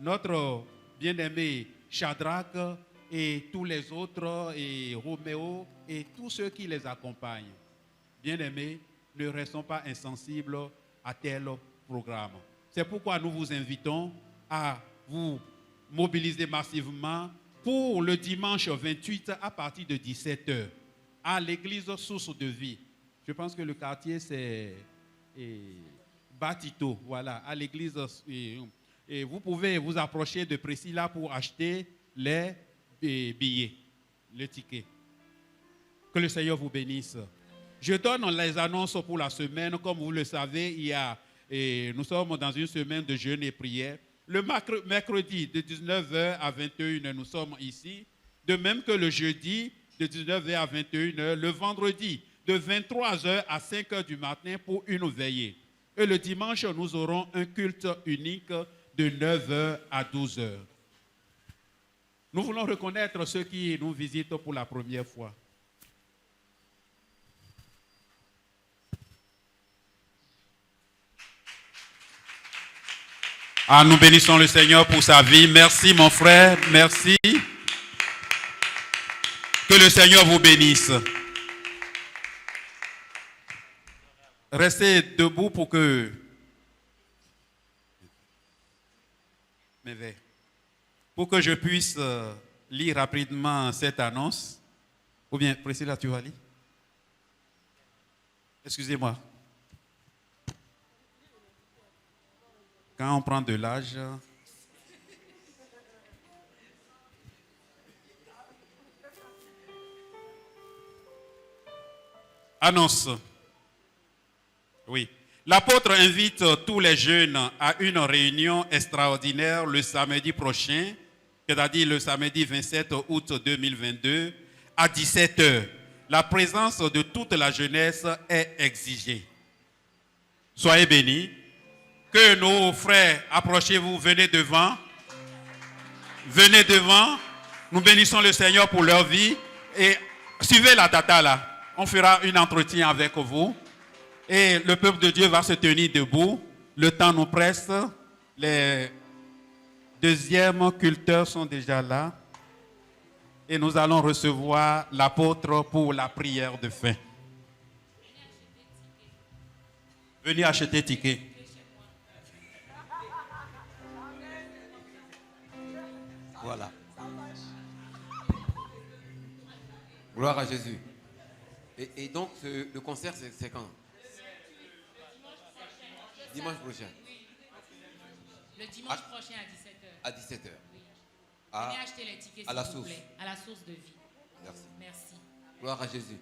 notre bien-aimé Shadrach et tous les autres, et Roméo et tous ceux qui les accompagnent. Bien-aimés, ne restons pas insensibles à tel programme. C'est pourquoi nous vous invitons à vous mobiliser massivement pour le dimanche 28 à partir de 17h à l'église Source de Vie. Je pense que le quartier c'est Batito, voilà, à l'église. Et vous pouvez vous approcher de Priscilla pour acheter les billets, le ticket. Que le Seigneur vous bénisse. Je donne les annonces pour la semaine. Comme vous le savez, nous sommes dans une semaine de jeûne et prière. Le mercredi de 19h à 21h, nous sommes ici. De même que le jeudi de 19h à 21h. Le vendredi de 23h à 5h du matin pour une veillée. Et le dimanche, nous aurons un culte unique de 9h à 12h. Nous voulons reconnaître ceux qui nous visitent pour la première fois. Ah, nous bénissons le Seigneur pour sa vie. Merci mon frère, merci. Que le Seigneur vous bénisse. restez debout pour que... Pour que je puisse lire rapidement cette annonce. Ou bien, Priscilla, tu vas lire? Excusez-moi. Quand on prend de l'âge... Annonce. Oui. L'apôtre invite tous les jeunes à une réunion extraordinaire le samedi prochain, c'est-à-dire le samedi 27 août 2022, à 17h. La présence de toute la jeunesse est exigée. Soyez bénis. Que nos frères, approchez-vous, venez devant. Venez devant. Nous bénissons le Seigneur pour leur vie. Et suivez la data là. On fera un entretien avec vous. Et le peuple de Dieu va se tenir debout. Le temps nous presse. Les deuxièmes culteurs sont déjà là. Et nous allons recevoir l'apôtre pour la prière de fin. Venez acheter ticket. Voilà. Gloire à Jésus. Et donc, le concert, c'est quand? Dimanche prochain. Le dimanche prochain à 17h. À 17h. Oui. Venez acheter les tickets, à la s'il vous source. plaît. À la source de vie. Merci. Merci. Gloire à Jésus.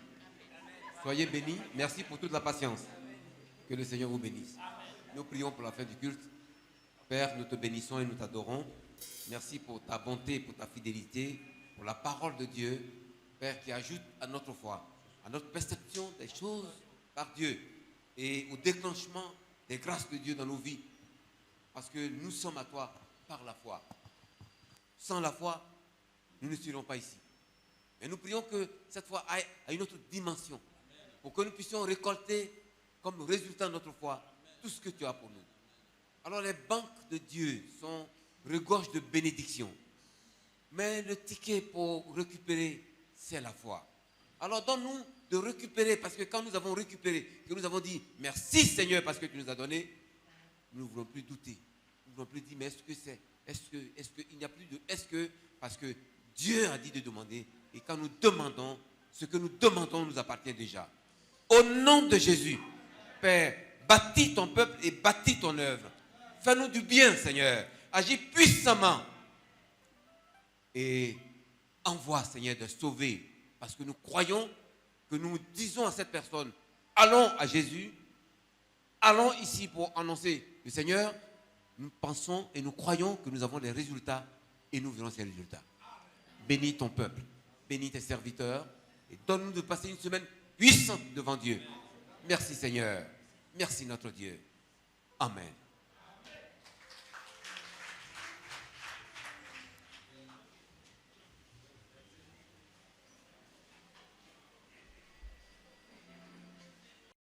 Soyez bénis. Merci pour toute la patience. Que le Seigneur vous bénisse. Nous prions pour la fin du culte. Père, nous te bénissons et nous t'adorons. Merci pour ta bonté, pour ta fidélité, pour la parole de Dieu, Père, qui ajoute à notre foi, à notre perception des choses par Dieu et au déclenchement des grâces de Dieu dans nos vies. Parce que nous sommes à toi par la foi. Sans la foi, nous ne serions pas ici. Mais nous prions que cette foi aille à une autre dimension pour que nous puissions récolter comme résultat de notre foi tout ce que tu as pour nous. Alors les banques de Dieu regorgent de bénédictions. Mais le ticket pour récupérer, c'est la foi. Alors donne-nous de récupérer, parce que quand nous avons récupéré, que nous avons dit merci Seigneur parce que tu nous as donné, nous ne voulons plus douter. Nous ne voulons plus dire mais est-ce que c'est, est-ce qu'il n'y a plus de est-ce que, parce que Dieu a dit de demander, et quand nous demandons, ce que nous demandons nous appartient déjà. Au nom de Jésus, Père, bâtis ton peuple et bâtis ton œuvre. Fais-nous du bien, Seigneur. Agis puissamment. Et envoie, Seigneur, de sauver. Parce que nous croyons que nous disons à cette personne, allons à Jésus, allons ici pour annoncer le Seigneur. Nous pensons et nous croyons que nous avons des résultats et nous verrons ces résultats. Bénis ton peuple, bénis tes serviteurs et donne-nous de passer une semaine puissante devant Dieu. Merci Seigneur, merci notre Dieu. Amen.